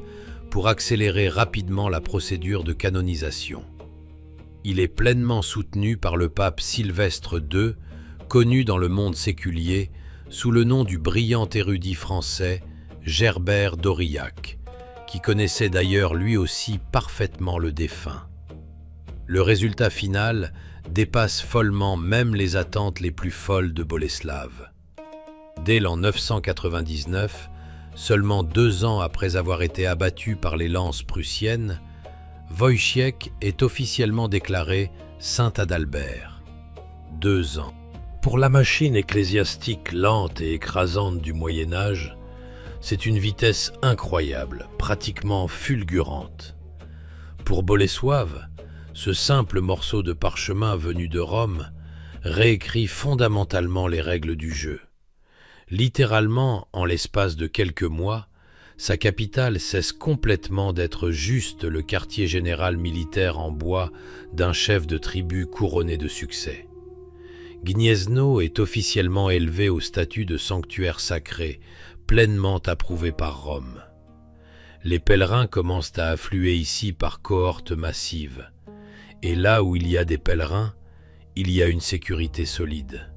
pour accélérer rapidement la procédure de canonisation. Il est pleinement soutenu par le pape Sylvestre II, connu dans le monde séculier sous le nom du brillant érudit français Gerbert d'Aurillac, qui connaissait d'ailleurs lui aussi parfaitement le défunt. Le résultat final dépasse follement même les attentes les plus folles de Bolesław. Dès l'an 999, seulement 2 ans après avoir été abattu par les lances prussiennes, Wojciech est officiellement déclaré saint Adalbert. 2 ans. Pour la machine ecclésiastique lente et écrasante du Moyen-Âge, c'est une vitesse incroyable, pratiquement fulgurante. Pour Bolesław, ce simple morceau de parchemin venu de Rome réécrit fondamentalement les règles du jeu. Littéralement, en l'espace de quelques mois, sa capitale cesse complètement d'être juste le quartier général militaire en bois d'un chef de tribu couronné de succès. Gniezno est officiellement élevé au statut de sanctuaire sacré, pleinement approuvé par Rome. Les pèlerins commencent à affluer ici par cohortes massives. Et là où il y a des pèlerins, il y a une sécurité solide.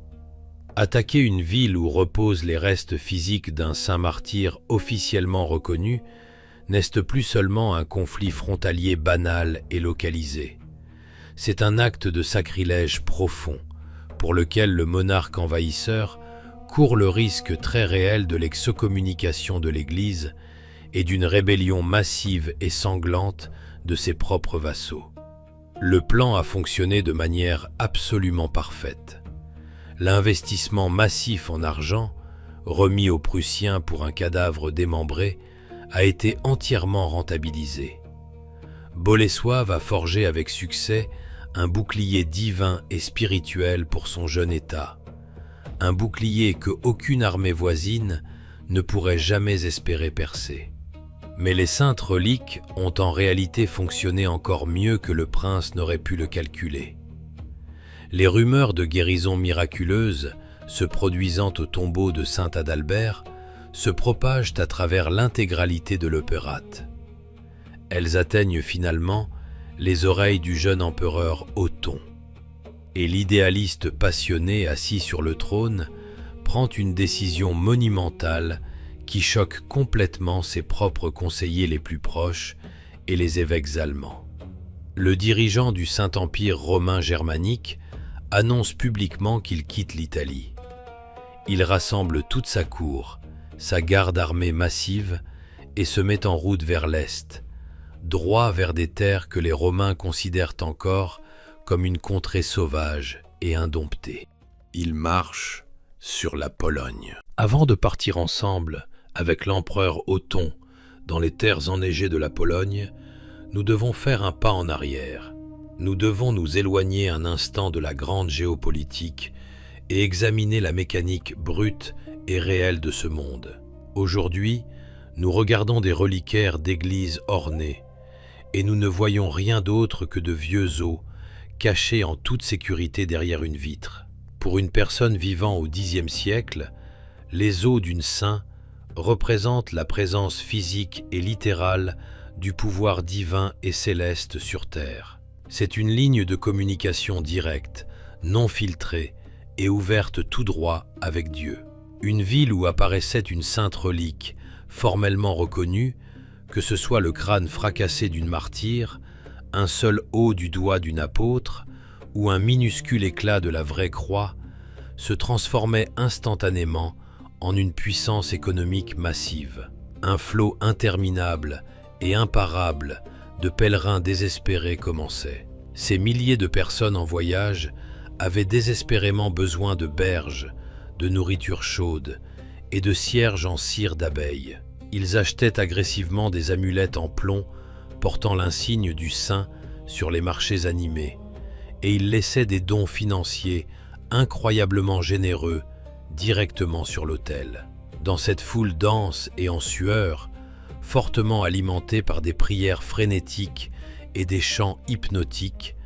Attaquer une ville où reposent les restes physiques d'un saint martyr officiellement reconnu n'est plus seulement un conflit frontalier banal et localisé. C'est un acte de sacrilège profond, pour lequel le monarque envahisseur court le risque très réel de l'excommunication de l'Église et d'une rébellion massive et sanglante de ses propres vassaux. Le plan a fonctionné de manière absolument parfaite. L'investissement massif en argent, remis aux Prussiens pour un cadavre démembré, a été entièrement rentabilisé. Bolesław a forgé avec succès un bouclier divin et spirituel pour son jeune État, un bouclier que aucune armée voisine ne pourrait jamais espérer percer. Mais les saintes reliques ont en réalité fonctionné encore mieux que le prince n'aurait pu le calculer. Les rumeurs de guérison miraculeuse se produisant au tombeau de saint Adalbert se propagent à travers l'intégralité de l'Opérate. Elles atteignent finalement les oreilles du jeune empereur Othon. Et l'idéaliste passionné assis sur le trône prend une décision monumentale qui choque complètement ses propres conseillers les plus proches et les évêques allemands. Le dirigeant du Saint-Empire romain germanique annonce publiquement qu'il quitte l'Italie. Il rassemble toute sa cour, sa garde armée massive et se met en route vers l'Est, droit vers des terres que les Romains considèrent encore comme une contrée sauvage et indomptée. Il marche sur la Pologne. Avant de partir ensemble avec l'empereur Othon dans les terres enneigées de la Pologne, nous devons faire un pas en arrière. Nous devons nous éloigner un instant de la grande géopolitique et examiner la mécanique brute et réelle de ce monde. Aujourd'hui, nous regardons des reliquaires d'églises ornées et nous ne voyons rien d'autre que de vieux os cachés en toute sécurité derrière une vitre. Pour une personne vivant au Xe siècle, les os d'une saint représentent la présence physique et littérale du pouvoir divin et céleste sur terre. C'est une ligne de communication directe, non filtrée et ouverte tout droit avec Dieu. Une ville où apparaissait une sainte relique, formellement reconnue, que ce soit le crâne fracassé d'une martyre, un seul os du doigt d'une apôtre ou un minuscule éclat de la vraie croix, se transformait instantanément en une puissance économique massive. Un flot interminable et imparable de pèlerins désespérés commençait. Ces milliers de personnes en voyage avaient désespérément besoin de berges, de nourriture chaude et de cierges en cire d'abeille. Ils achetaient agressivement des amulettes en plomb portant l'insigne du saint sur les marchés animés, et ils laissaient des dons financiers incroyablement généreux directement sur l'autel. Dans cette foule dense et en sueur, fortement alimentée par des prières frénétiques et des chants hypnotiques,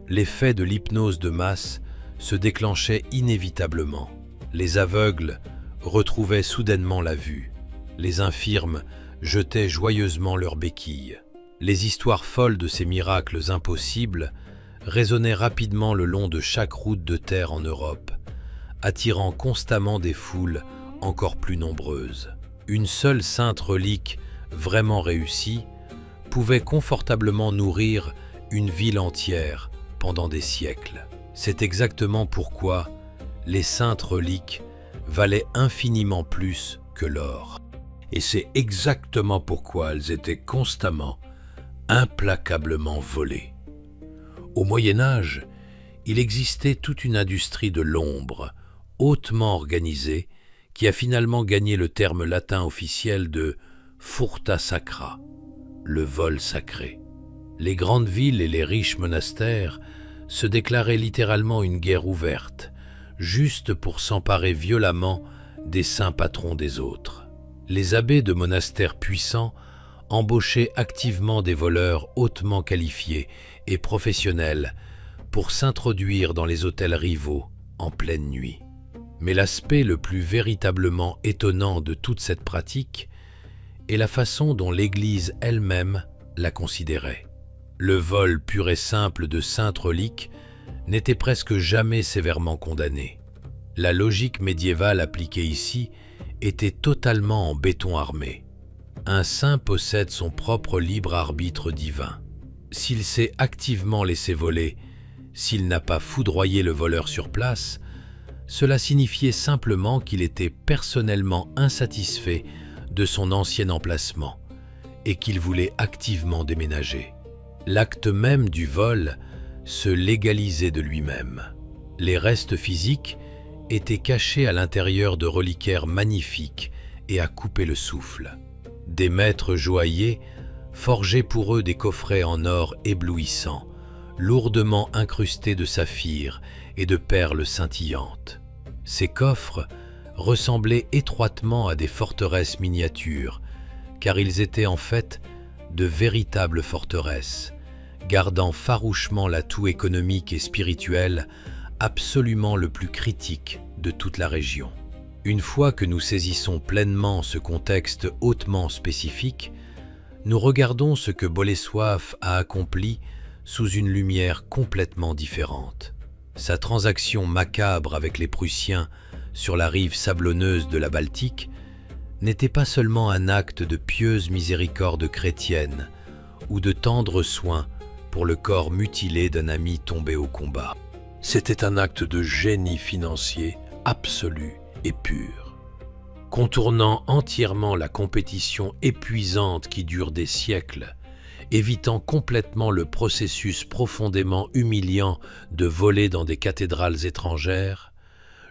l'effet de l'hypnose de masse se déclenchait inévitablement. Les aveugles retrouvaient soudainement la vue. Les infirmes jetaient joyeusement leurs béquilles. Les histoires folles de ces miracles impossibles résonnaient rapidement le long de chaque route de terre en Europe, attirant constamment des foules encore plus nombreuses. Une seule sainte relique vraiment réussie pouvait confortablement nourrir une ville entière pendant des siècles. C'est exactement pourquoi les saintes reliques valaient infiniment plus que l'or. Et c'est exactement pourquoi elles étaient constamment, implacablement volées. Au Moyen-Âge, il existait toute une industrie de l'ombre, hautement organisée, qui a finalement gagné le terme latin officiel de furta sacra, le vol sacré. Les grandes villes et les riches monastères se déclaraient littéralement une guerre ouverte, juste pour s'emparer violemment des saints patrons des autres. Les abbés de monastères puissants embauchaient activement des voleurs hautement qualifiés et professionnels pour s'introduire dans les hôtels rivaux en pleine nuit. Mais l'aspect le plus véritablement étonnant de toute cette pratique est la façon dont l'Église elle-même la considérait. Le vol pur et simple de saintes reliques n'était presque jamais sévèrement condamné. La logique médiévale appliquée ici était totalement en béton armé. Un saint possède son propre libre arbitre divin. S'il s'est activement laissé voler, s'il n'a pas foudroyé le voleur sur place, cela signifiait simplement qu'il était personnellement insatisfait de son ancien emplacement et qu'il voulait activement déménager. L'acte même du vol se légalisait de lui-même. Les restes physiques étaient cachés à l'intérieur de reliquaires magnifiques et à couper le souffle. Des maîtres joailliers forgeaient pour eux des coffrets en or éblouissants, lourdement incrustés de saphirs et de perles scintillantes. Ces coffres ressemblaient étroitement à des forteresses miniatures, car ils étaient en fait de véritables forteresses, gardant farouchement l'atout économique et spirituel absolument le plus critique de toute la région. Une fois que nous saisissons pleinement ce contexte hautement spécifique, nous regardons ce que Bolesław a accompli sous une lumière complètement différente. Sa transaction macabre avec les Prussiens sur la rive sablonneuse de la Baltique n'était pas seulement un acte de pieuse miséricorde chrétienne ou de tendre soin pour le corps mutilé d'un ami tombé au combat. C'était un acte de génie financier absolu et pur. Contournant entièrement la compétition épuisante qui dure des siècles, évitant complètement le processus profondément humiliant de voler dans des cathédrales étrangères,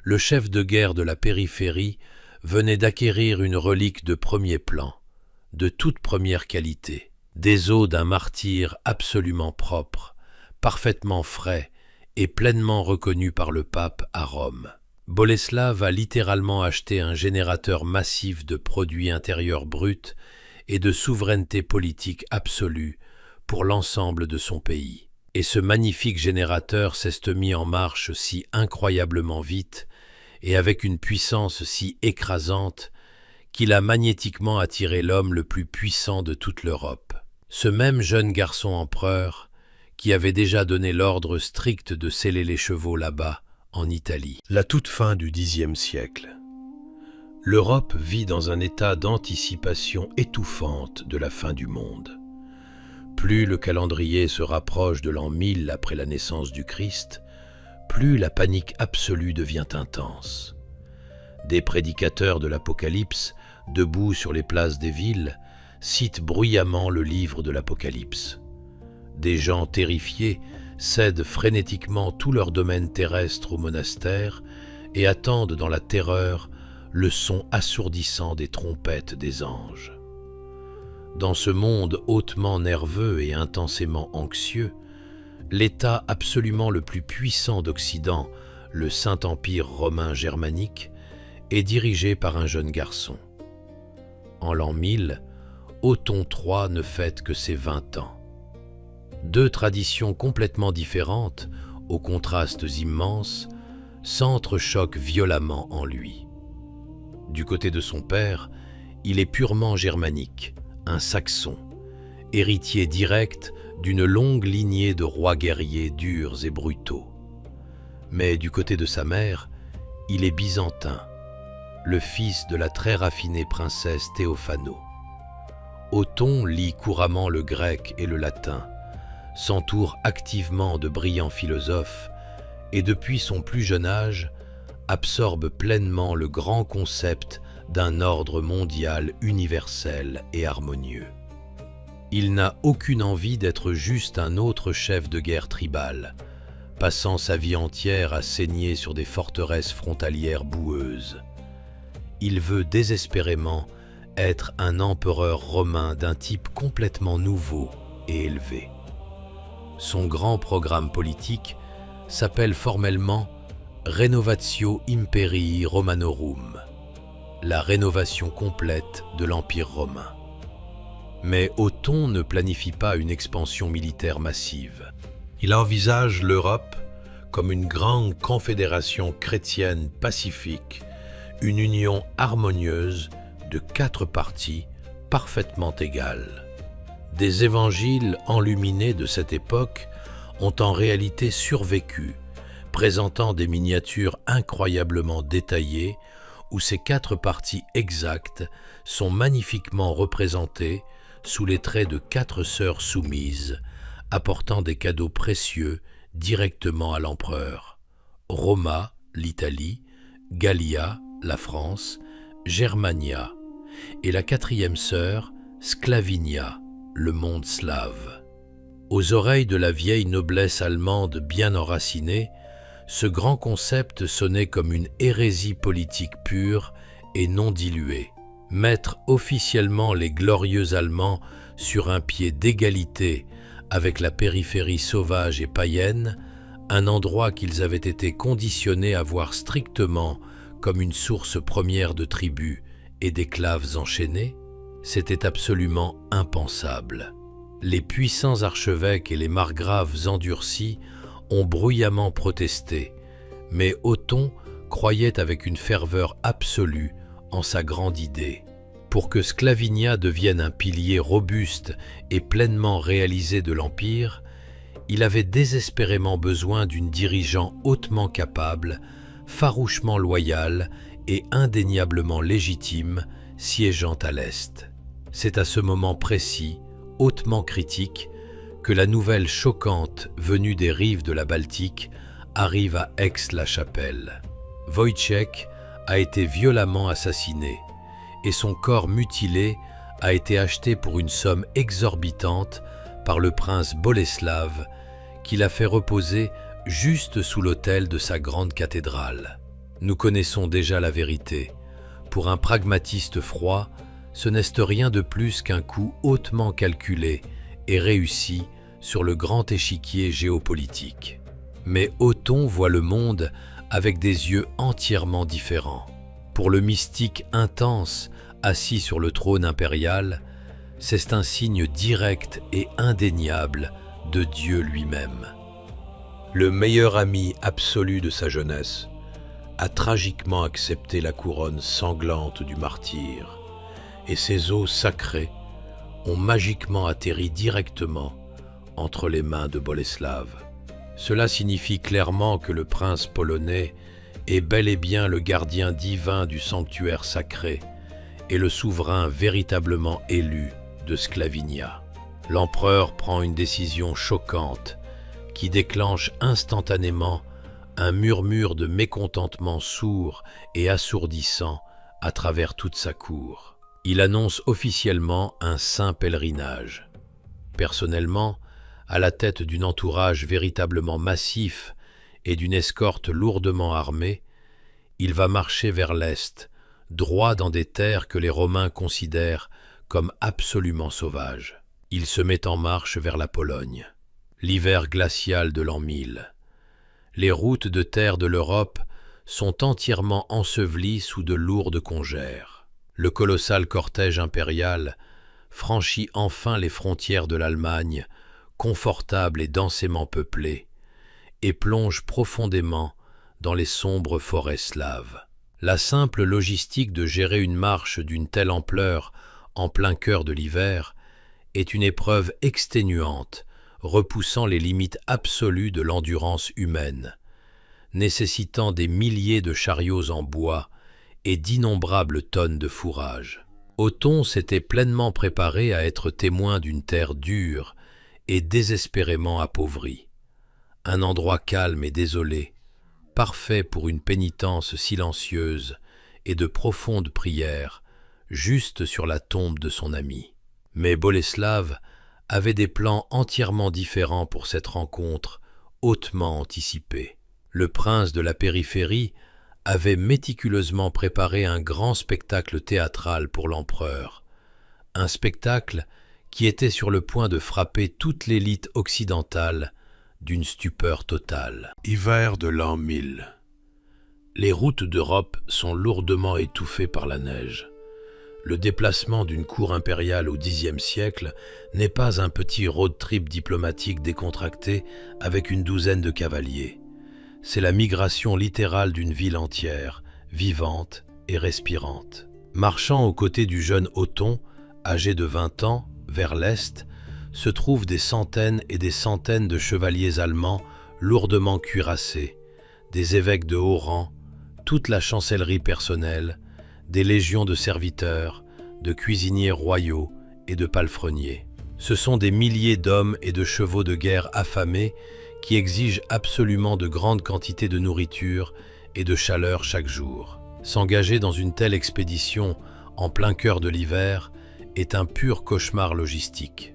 le chef de guerre de la périphérie venait d'acquérir une relique de premier plan, de toute première qualité, des os d'un martyr absolument propre, parfaitement frais et pleinement reconnu par le pape à Rome. Bolesław a littéralement acheté un générateur massif de produits intérieurs bruts et de souveraineté politique absolue pour l'ensemble de son pays. Et ce magnifique générateur s'est mis en marche si incroyablement vite et avec une puissance si écrasante qu'il a magnétiquement attiré l'homme le plus puissant de toute l'Europe. Ce même jeune garçon empereur qui avait déjà donné l'ordre strict de sceller les chevaux là-bas, en Italie. La toute fin du Xe siècle. L'Europe vit dans un état d'anticipation étouffante de la fin du monde. Plus le calendrier se rapproche de l'an 1000 après la naissance du Christ, plus la panique absolue devient intense. Des prédicateurs de l'Apocalypse, debout sur les places des villes, citent bruyamment le livre de l'Apocalypse. Des gens terrifiés cèdent frénétiquement tout leur domaine terrestre au monastère et attendent dans la terreur le son assourdissant des trompettes des anges. Dans ce monde hautement nerveux et intensément anxieux, l'État absolument le plus puissant d'Occident, le Saint-Empire romain germanique, est dirigé par un jeune garçon. En l'an 1000, Othon III ne fête que ses 20 ans. Deux traditions complètement différentes, aux contrastes immenses, s'entrechoquent violemment en lui. Du côté de son père, il est purement germanique, un saxon, héritier direct d'une longue lignée de rois guerriers durs et brutaux. Mais du côté de sa mère, il est byzantin, le fils de la très raffinée princesse Théophano. Othon lit couramment le grec et le latin, s'entoure activement de brillants philosophes et depuis son plus jeune âge absorbe pleinement le grand concept d'un ordre mondial universel et harmonieux. Il n'a aucune envie d'être juste un autre chef de guerre tribal, passant sa vie entière à saigner sur des forteresses frontalières boueuses. Il veut désespérément être un empereur romain d'un type complètement nouveau et élevé. Son grand programme politique s'appelle formellement Renovatio Imperii Romanorum, la rénovation complète de l'Empire romain. Mais Othon ne planifie pas une expansion militaire massive. Il envisage l'Europe comme une grande confédération chrétienne pacifique, une union harmonieuse de 4 parties parfaitement égales. Des évangiles enluminés de cette époque ont en réalité survécu, présentant des miniatures incroyablement détaillées où ces 4 parties exactes sont magnifiquement représentées sous les traits de 4 sœurs soumises, apportant des cadeaux précieux directement à l'empereur. Roma, l'Italie, Gallia, la France, Germania, et la 4e sœur, Sclavinia, le monde slave. Aux oreilles de la vieille noblesse allemande bien enracinée, ce grand concept sonnait comme une hérésie politique pure et non diluée. Mettre officiellement les glorieux Allemands sur un pied d'égalité avec la périphérie sauvage et païenne, un endroit qu'ils avaient été conditionnés à voir strictement comme une source première de tribus et d'esclaves enchaînés, c'était absolument impensable. Les puissants archevêques et les margraves endurcis ont bruyamment protesté, mais Othon croyait avec une ferveur absolue en sa grande idée. Pour que Sclavinia devienne un pilier robuste et pleinement réalisé de l'Empire, il avait désespérément besoin d'une dirigeant hautement capable, farouchement loyale et indéniablement légitime, siégeant à l'Est. C'est à ce moment précis, hautement critique, que la nouvelle choquante venue des rives de la Baltique arrive à Aix-la-Chapelle. Wojciech a été violemment assassiné et son corps mutilé a été acheté pour une somme exorbitante par le prince Boleslav, qui l'a fait reposer juste sous l'autel de sa grande cathédrale. Nous connaissons déjà la vérité. Pour un pragmatiste froid, ce n'est rien de plus qu'un coup hautement calculé et réussi sur le grand échiquier géopolitique. Mais Othon voit le monde avec des yeux entièrement différents. Pour le mystique intense assis sur le trône impérial, c'est un signe direct et indéniable de Dieu lui-même. Le meilleur ami absolu de sa jeunesse a tragiquement accepté la couronne sanglante du martyr, et ses os sacrés ont magiquement atterri directement entre les mains de Boleslav. Cela signifie clairement que le prince polonais est bel et bien le gardien divin du sanctuaire sacré et le souverain véritablement élu de Sclavinia. L'empereur prend une décision choquante qui déclenche instantanément un murmure de mécontentement sourd et assourdissant à travers toute sa cour. Il annonce officiellement un saint pèlerinage. Personnellement, à la tête d'un entourage véritablement massif et d'une escorte lourdement armée, il va marcher vers l'Est, droit dans des terres que les Romains considèrent comme absolument sauvages. Il se met en marche vers la Pologne. L'hiver glacial de l'an 1000. Les routes de terre de l'Europe sont entièrement ensevelies sous de lourdes congères. Le colossal cortège impérial franchit enfin les frontières de l'Allemagne, confortable et densément peuplée, et plonge profondément dans les sombres forêts slaves. La simple logistique de gérer une marche d'une telle ampleur en plein cœur de l'hiver est une épreuve exténuante, repoussant les limites absolues de l'endurance humaine, nécessitant des milliers de chariots en bois et d'innombrables tonnes de fourrage. Othon s'était pleinement préparé à être témoin d'une terre dure et désespérément appauvrie. Un endroit calme et désolé, parfait pour une pénitence silencieuse et de profondes prières, juste sur la tombe de son ami. Mais Boleslav avait des plans entièrement différents pour cette rencontre, hautement anticipée. Le prince de la périphérie avait méticuleusement préparé un grand spectacle théâtral pour l'empereur, un spectacle qui était sur le point de frapper toute l'élite occidentale d'une stupeur totale. Hiver de l'an 1000. Les routes d'Europe sont lourdement étouffées par la neige. Le déplacement d'une cour impériale au Xe siècle n'est pas un petit road trip diplomatique décontracté avec une douzaine de cavaliers. C'est la migration littérale d'une ville entière, vivante et respirante. Marchant aux côtés du jeune Othon, âgé de 20 ans, vers l'est, se trouvent des centaines et des centaines de chevaliers allemands lourdement cuirassés, des évêques de haut rang, toute la chancellerie personnelle, des légions de serviteurs, de cuisiniers royaux et de palefreniers. Ce sont des milliers d'hommes et de chevaux de guerre affamés qui exigent absolument de grandes quantités de nourriture et de chaleur chaque jour. S'engager dans une telle expédition en plein cœur de l'hiver est un pur cauchemar logistique.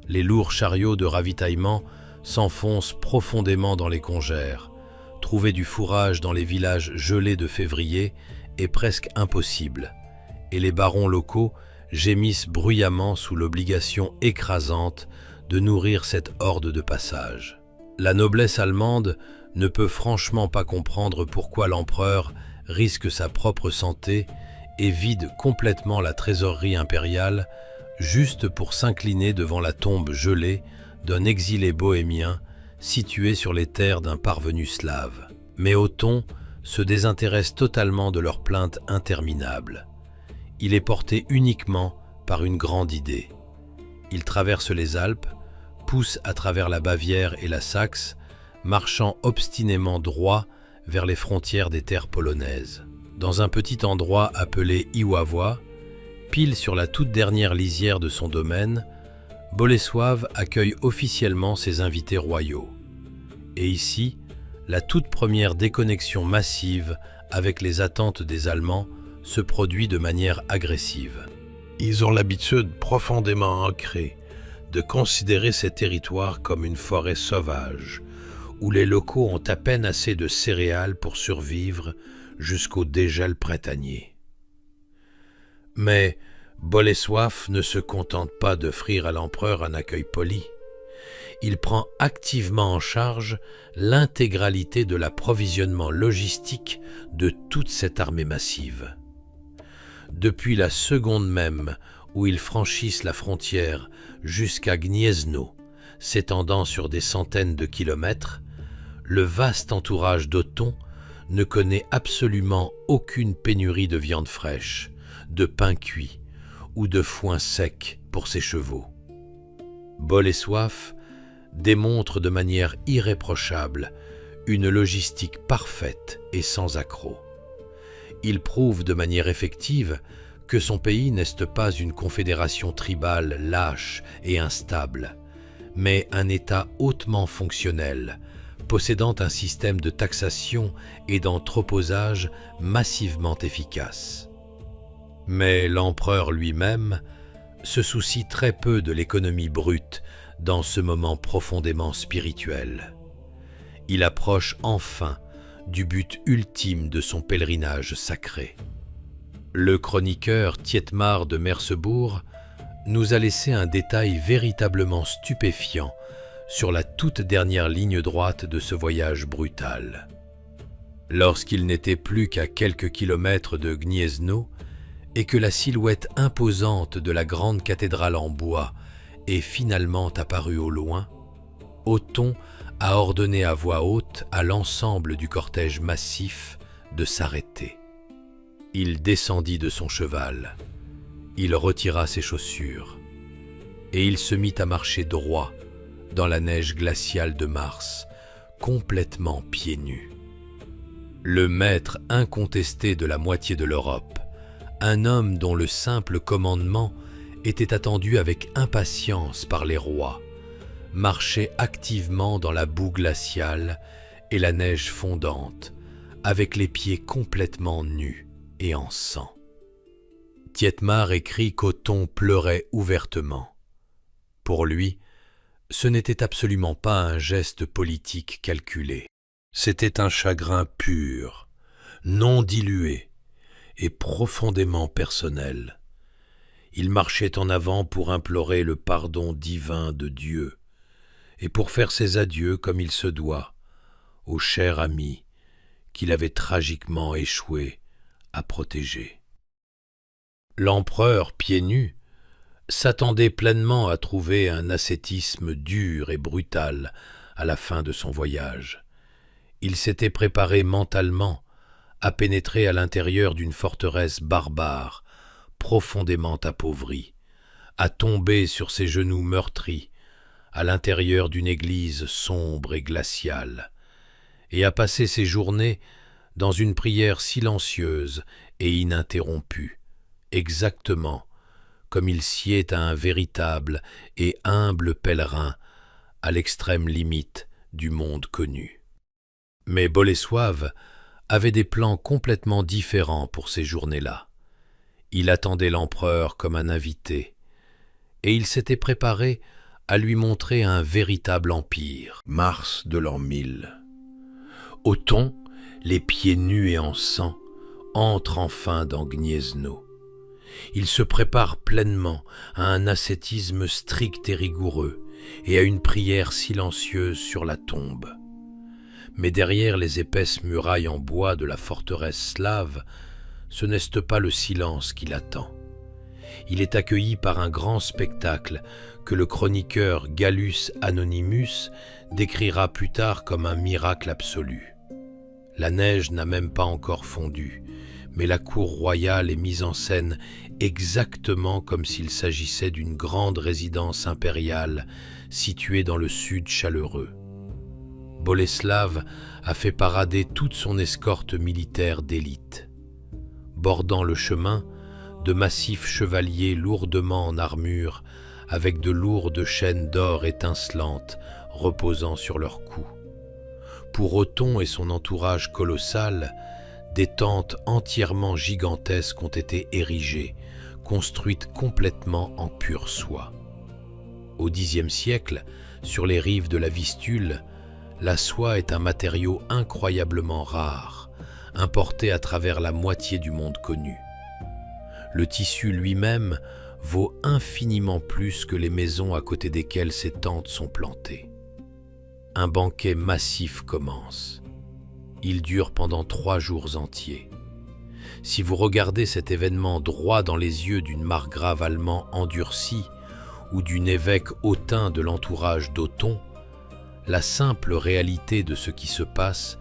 Les lourds chariots de ravitaillement s'enfoncent profondément dans les congères. Trouver du fourrage dans les villages gelés de février est presque impossible, et les barons locaux gémissent bruyamment sous l'obligation écrasante de nourrir cette horde de passage. La noblesse allemande ne peut franchement pas comprendre pourquoi l'empereur risque sa propre santé et vide complètement la trésorerie impériale juste pour s'incliner devant la tombe gelée d'un exilé bohémien situé sur les terres d'un parvenu slave. Mais Othon se désintéresse totalement de leurs plaintes interminables. Il est porté uniquement par une grande idée. Il traverse les Alpes, pousse à travers la Bavière et la Saxe, marchant obstinément droit vers les frontières des terres polonaises. Dans un petit endroit appelé Iława, pile sur la toute dernière lisière de son domaine, Bolesław accueille officiellement ses invités royaux. Et ici, la toute première déconnexion massive avec les attentes des Allemands se produit de manière agressive. Ils ont l'habitude profondément ancrée de considérer ces territoires comme une forêt sauvage, où les locaux ont à peine assez de céréales pour survivre jusqu'au dégel printanier. Mais Bolesław ne se contente pas d'offrir à l'empereur un accueil poli. Il prend activement en charge l'intégralité de l'approvisionnement logistique de toute cette armée massive. Depuis la seconde même où ils franchissent la frontière jusqu'à Gniezno, s'étendant sur des centaines de kilomètres, le vaste entourage d'Othon ne connaît absolument aucune pénurie de viande fraîche, de pain cuit ou de foin sec pour ses chevaux. Bolesław démontre de manière irréprochable une logistique parfaite et sans accroc. Il prouve de manière effective que son pays n'est pas une confédération tribale lâche et instable, mais un État hautement fonctionnel, possédant un système de taxation et d'entreposage massivement efficace. Mais l'empereur lui-même se soucie très peu de l'économie brute dans ce moment profondément spirituel. Il approche enfin du but ultime de son pèlerinage sacré. Le chroniqueur Thietmar de Merseburg nous a laissé un détail véritablement stupéfiant sur la toute dernière ligne droite de ce voyage brutal. Lorsqu'il n'était plus qu'à quelques kilomètres de Gniezno et que la silhouette imposante de la grande cathédrale en bois est finalement apparue au loin, Othon a ordonné à voix haute à l'ensemble du cortège massif de s'arrêter. Il descendit de son cheval, il retira ses chaussures, et il se mit à marcher droit dans la neige glaciale de mars, complètement pieds nus. Le maître incontesté de la moitié de l'Europe, un homme dont le simple commandement était attendu avec impatience par les rois, marchait activement dans la boue glaciale et la neige fondante, avec les pieds complètement nus et en sang. Thietmar écrit qu'Othon pleurait ouvertement. Pour lui, ce n'était absolument pas un geste politique calculé. C'était un chagrin pur, non dilué et profondément personnel. Il marchait en avant pour implorer le pardon divin de Dieu, et pour faire ses adieux comme il se doit au cher ami qu'il avait tragiquement échoué à protéger. L'empereur, pieds nus, s'attendait pleinement à trouver un ascétisme dur et brutal à la fin de son voyage. Il s'était préparé mentalement à pénétrer à l'intérieur d'une forteresse barbare, profondément appauvrie, à tomber sur ses genoux meurtris, à l'intérieur d'une église sombre et glaciale, et à passer ses journées dans une prière silencieuse et ininterrompue, exactement comme il sied à un véritable et humble pèlerin à l'extrême limite du monde connu. Mais Bolesław avait des plans complètement différents pour ces journées-là. Il attendait l'empereur comme un invité, et il s'était préparé à lui montrer un véritable empire. Mars de l'an 1000. Othon, les pieds nus et en sang, entre enfin dans Gniezno. Il se prépare pleinement à un ascétisme strict et rigoureux et à une prière silencieuse sur la tombe. Mais derrière les épaisses murailles en bois de la forteresse slave, ce n'est pas le silence qui l'attend. Il est accueilli par un grand spectacle que le chroniqueur Gallus Anonymus décrira plus tard comme un miracle absolu. La neige n'a même pas encore fondu, mais la cour royale est mise en scène exactement comme s'il s'agissait d'une grande résidence impériale située dans le sud chaleureux. Bolesław a fait parader toute son escorte militaire d'élite. Bordant le chemin, de massifs chevaliers lourdement en armure, avec de lourdes chaînes d'or étincelantes reposant sur leurs cous. Pour Othon et son entourage colossal, des tentes entièrement gigantesques ont été érigées, construites complètement en pure soie. Au Xe siècle, sur les rives de la Vistule, la soie est un matériau incroyablement rare, importé à travers la moitié du monde connu. Le tissu lui-même vaut infiniment plus que les maisons à côté desquelles ces tentes sont plantées. Un banquet massif commence. Il dure pendant 3 jours entiers. Si vous regardez cet événement droit dans les yeux d'une margrave allemand endurci ou d'une évêque hautain de l'entourage d'Othon, la simple réalité de ce qui se passe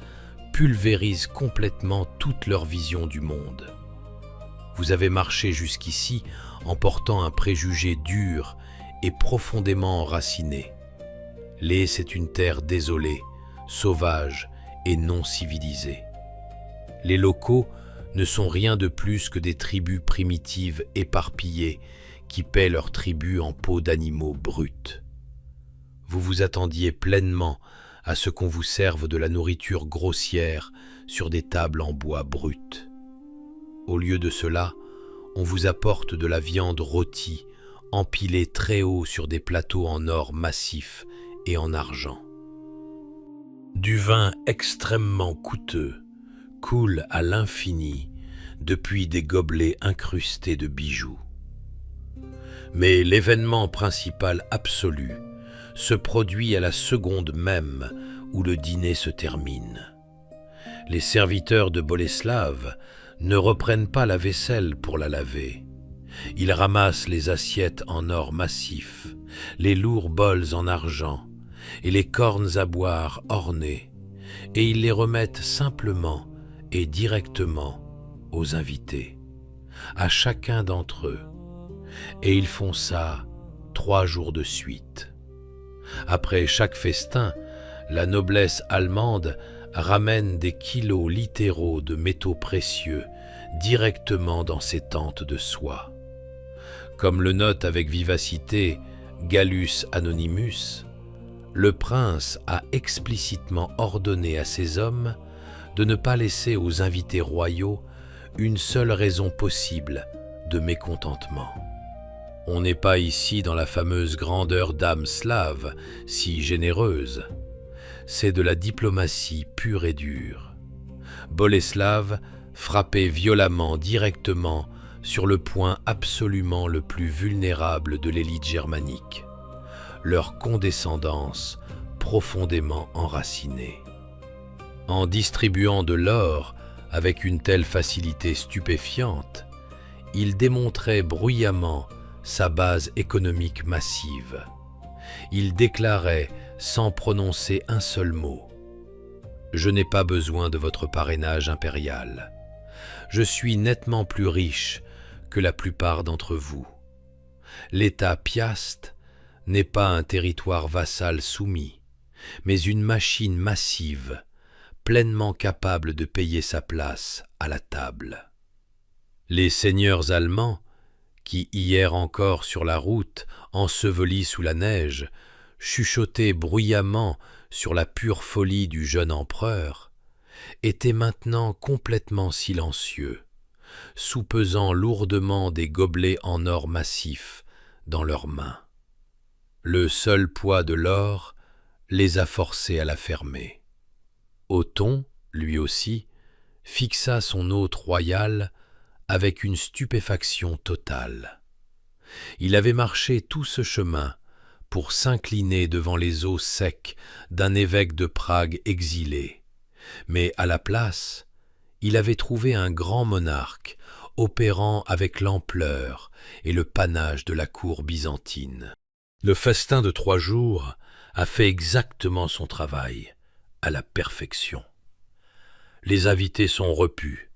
pulvérise complètement toute leur vision du monde. Vous avez marché jusqu'ici en portant un préjugé dur et profondément enraciné. Lez, c'est une terre désolée, sauvage et non civilisée. Les locaux ne sont rien de plus que des tribus primitives éparpillées qui paient leur tribut en peau d'animaux bruts. Vous vous attendiez pleinement à ce qu'on vous serve de la nourriture grossière sur des tables en bois brut. Au lieu de cela, on vous apporte de la viande rôtie, empilée très haut sur des plateaux en or massif et en argent. Du vin extrêmement coûteux coule à l'infini depuis des gobelets incrustés de bijoux. Mais l'événement principal absolu se produit à la seconde même où le dîner se termine. Les serviteurs de Bolesław ne reprennent pas la vaisselle pour la laver. Ils ramassent les assiettes en or massif, les lourds bols en argent et les cornes à boire ornées, et ils les remettent simplement et directement aux invités, à chacun d'entre eux. Et ils font ça 3 jours de suite. Après chaque festin, la noblesse allemande ramène des kilos littéraux de métaux précieux directement dans ses tentes de soie. Comme le note avec vivacité Gallus Anonymus, le prince a explicitement ordonné à ses hommes de ne pas laisser aux invités royaux une seule raison possible de mécontentement. On n'est pas ici dans la fameuse grandeur d'âme slave, si généreuse. C'est de la diplomatie pure et dure. Bolesław frappait violemment directement sur le point absolument le plus vulnérable de l'élite germanique, leur condescendance profondément enracinée. En distribuant de l'or avec une telle facilité stupéfiante, il démontrait bruyamment sa base économique massive. Il déclarait sans prononcer un seul mot: « Je n'ai pas besoin de votre parrainage impérial. Je suis nettement plus riche que la plupart d'entre vous. L'État Piast n'est pas un territoire vassal soumis, mais une machine massive, pleinement capable de payer sa place à la table. » Les seigneurs allemands, qui hier encore sur la route, ensevelis sous la neige, chuchotaient bruyamment sur la pure folie du jeune empereur, étaient maintenant complètement silencieux, soupesant lourdement des gobelets en or massif dans leurs mains. Le seul poids de l'or les a forcés à la fermer. Othon, lui aussi, fixa son hôte royal avec une stupéfaction totale. Il avait marché tout ce chemin pour s'incliner devant les os secs d'un évêque de Prague exilé, mais à la place, il avait trouvé un grand monarque opérant avec l'ampleur et le panache de la cour byzantine. Le festin de 3 jours a fait exactement son travail, à la perfection. Les invités sont repus,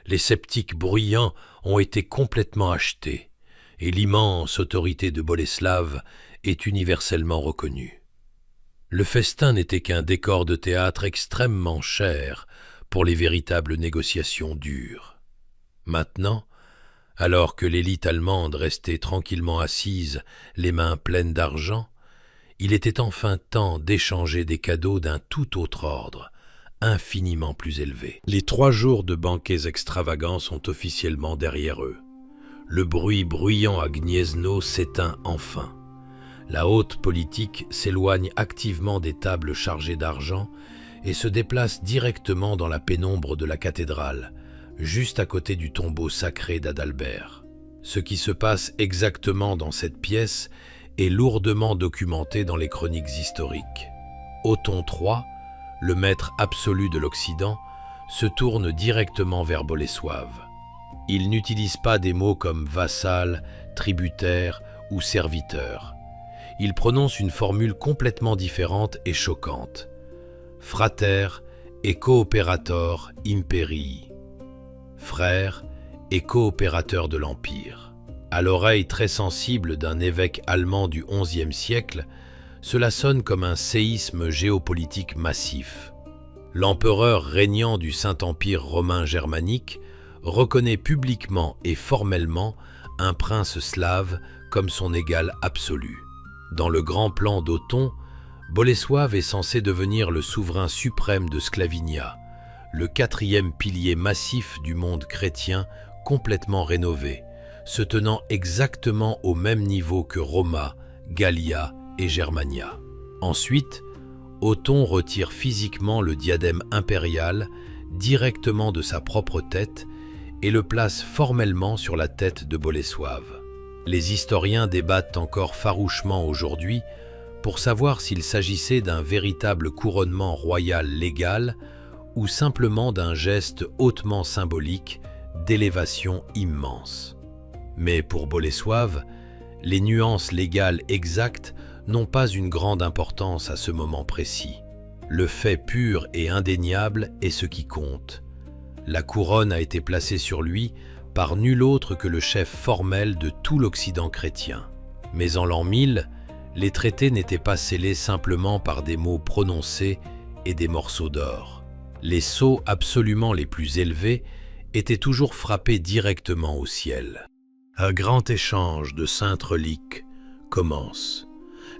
les sceptiques bruyants ont été complètement achetés, et l'immense autorité de Boleslav est universellement reconnue. Le festin n'était qu'un décor de théâtre extrêmement cher pour les véritables négociations dures. Maintenant, alors que l'élite allemande restait tranquillement assise, les mains pleines d'argent, il était enfin temps d'échanger des cadeaux d'un tout autre ordre, infiniment plus élevé. Les 3 jours de banquets extravagants sont officiellement derrière eux. Le bruit bruyant à Gniezno s'éteint enfin. La haute politique s'éloigne activement des tables chargées d'argent et se déplace directement dans la pénombre de la cathédrale, juste à côté du tombeau sacré d'Adalbert. Ce qui se passe exactement dans cette pièce est lourdement documenté dans les chroniques historiques. Othon III, le maître absolu de l'Occident, se tourne directement vers Boleslav. Il n'utilise pas des mots comme vassal, tributaire ou serviteur. Il prononce une formule complètement différente et choquante: frater et cooperator imperii, frère et coopérateur de l'Empire. À l'oreille très sensible d'un évêque allemand du XIe siècle, cela sonne comme un séisme géopolitique massif. L'empereur régnant du Saint-Empire romain germanique reconnaît publiquement et formellement un prince slave comme son égal absolu. Dans le grand plan d'Othon, Boleslav est censé devenir le souverain suprême de Sclavinia, le 4e pilier massif du monde chrétien complètement rénové, se tenant exactement au même niveau que Roma, Gallia et Germania. Ensuite, Othon retire physiquement le diadème impérial directement de sa propre tête et le place formellement sur la tête de Boleslav. Les historiens débattent encore farouchement aujourd'hui pour savoir s'il s'agissait d'un véritable couronnement royal légal ou simplement d'un geste hautement symbolique d'élévation immense. Mais pour Boleslav, les nuances légales exactes n'ont pas une grande importance à ce moment précis. Le fait pur et indéniable est ce qui compte. La couronne a été placée sur lui par nul autre que le chef formel de tout l'Occident chrétien. Mais en l'an 1000, les traités n'étaient pas scellés simplement par des mots prononcés et des morceaux d'or. Les sceaux absolument les plus élevés étaient toujours frappés directement au ciel. Un grand échange de saintes reliques commence,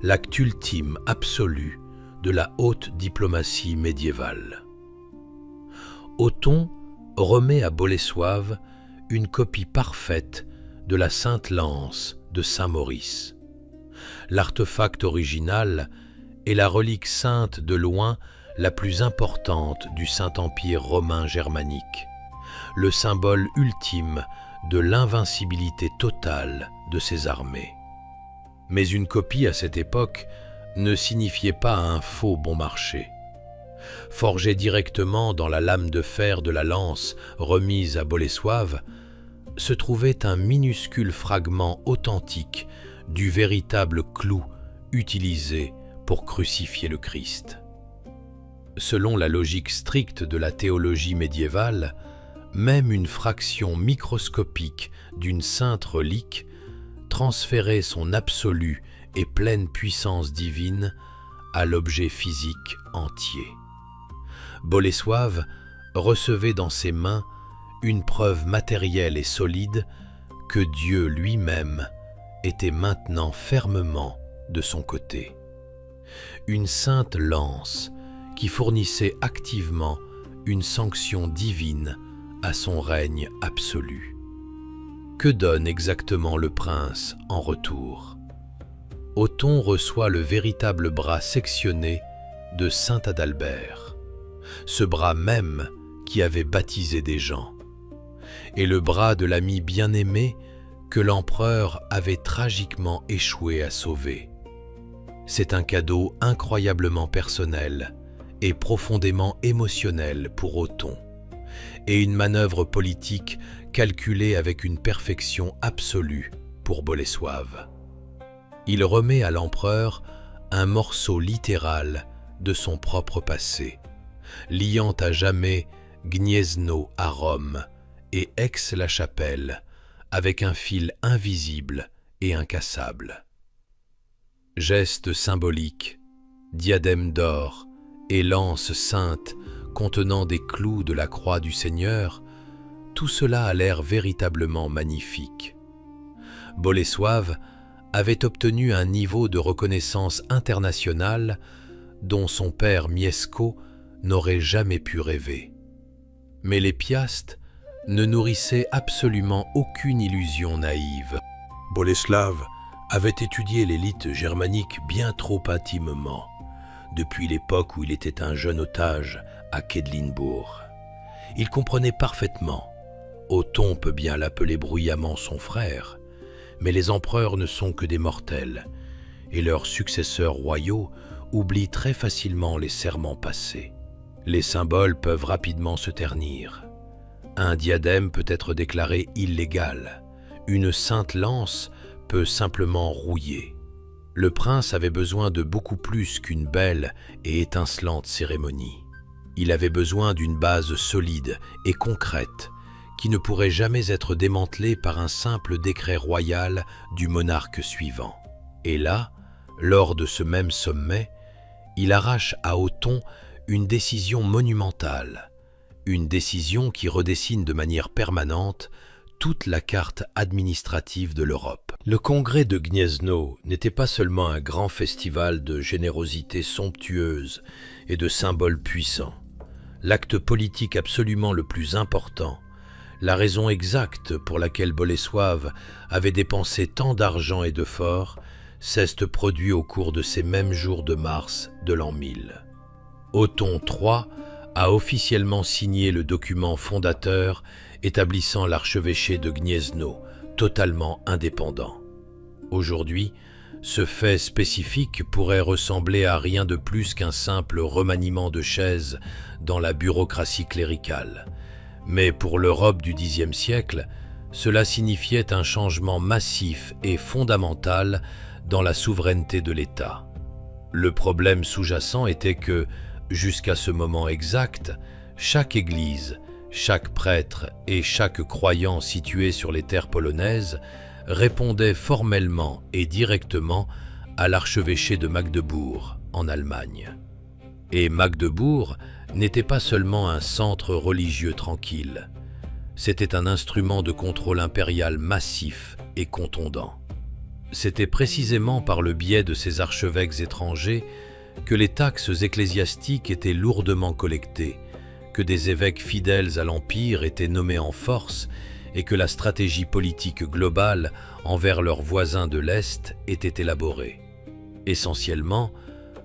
l'acte ultime absolu de la haute diplomatie médiévale. Othon remet à Boleslav une copie parfaite de la Sainte Lance de Saint Maurice. L'artefact original est la relique sainte de loin la plus importante du Saint-Empire romain germanique, le symbole ultime de l'invincibilité totale de ses armées. Mais une copie à cette époque ne signifiait pas un faux bon marché. Forgé directement dans la lame de fer de la lance remise à Bolesław, se trouvait un minuscule fragment authentique du véritable clou utilisé pour crucifier le Christ. Selon la logique stricte de la théologie médiévale, même une fraction microscopique d'une sainte relique transférait son absolue et pleine puissance divine à l'objet physique entier. Bolesław recevait dans ses mains une preuve matérielle et solide que Dieu lui-même était maintenant fermement de son côté. Une sainte lance qui fournissait activement une sanction divine à son règne absolu. Que donne exactement le prince en retour? Othon reçoit le véritable bras sectionné de saint Adalbert, ce bras même qui avait baptisé des gens, et le bras de l'ami bien-aimé que l'empereur avait tragiquement échoué à sauver. C'est un cadeau incroyablement personnel et profondément émotionnel pour Othon, et une manœuvre politique calculée avec une perfection absolue pour Bolesław. Il remet à l'empereur un morceau littéral de son propre passé, liant à jamais Gniezno à Rome et Aix-la-Chapelle avec un fil invisible et incassable. Gestes symboliques, diadème d'or et lance sainte contenant des clous de la croix du Seigneur, tout cela a l'air véritablement magnifique. Bolesław avait obtenu un niveau de reconnaissance internationale dont son père Mieszko n'aurait jamais pu rêver. Mais les Piastes ne nourrissaient absolument aucune illusion naïve. Bolesław avait étudié l'élite germanique bien trop intimement, depuis l'époque où il était un jeune otage à Quedlinbourg. Il comprenait parfaitement. Othon peut bien l'appeler bruyamment son frère, mais les empereurs ne sont que des mortels, et leurs successeurs royaux oublient très facilement les serments passés. Les symboles peuvent rapidement se ternir. Un diadème peut être déclaré illégal. Une sainte lance peut simplement rouiller. Le prince avait besoin de beaucoup plus qu'une belle et étincelante cérémonie. Il avait besoin d'une base solide et concrète qui ne pourrait jamais être démantelée par un simple décret royal du monarque suivant. Et là, lors de ce même sommet, il arrache à Othon une décision monumentale, une décision qui redessine de manière permanente toute la carte administrative de l'Europe. Le congrès de Gniezno n'était pas seulement un grand festival de générosité somptueuse et de symboles puissants. L'acte politique absolument le plus important, la raison exacte pour laquelle Bolesław avait dépensé tant d'argent et de forts, s'est produit au cours de ces mêmes jours de mars de l'an 1000. Othon III a officiellement signé le document fondateur établissant l'archevêché de Gniezno, totalement indépendant. Aujourd'hui, ce fait spécifique pourrait ressembler à rien de plus qu'un simple remaniement de chaises dans la bureaucratie cléricale. Mais pour l'Europe du Xe siècle, cela signifiait un changement massif et fondamental dans la souveraineté de l'État. Le problème sous-jacent était que, jusqu'à ce moment exact, chaque église, chaque prêtre et chaque croyant situé sur les terres polonaises répondait formellement et directement à l'archevêché de Magdebourg, en Allemagne. Et Magdebourg n'était pas seulement un centre religieux tranquille, c'était un instrument de contrôle impérial massif et contondant. C'était précisément par le biais de ces archevêques étrangers que les taxes ecclésiastiques étaient lourdement collectées, que des évêques fidèles à l'Empire étaient nommés en force et que la stratégie politique globale envers leurs voisins de l'Est était élaborée. Essentiellement,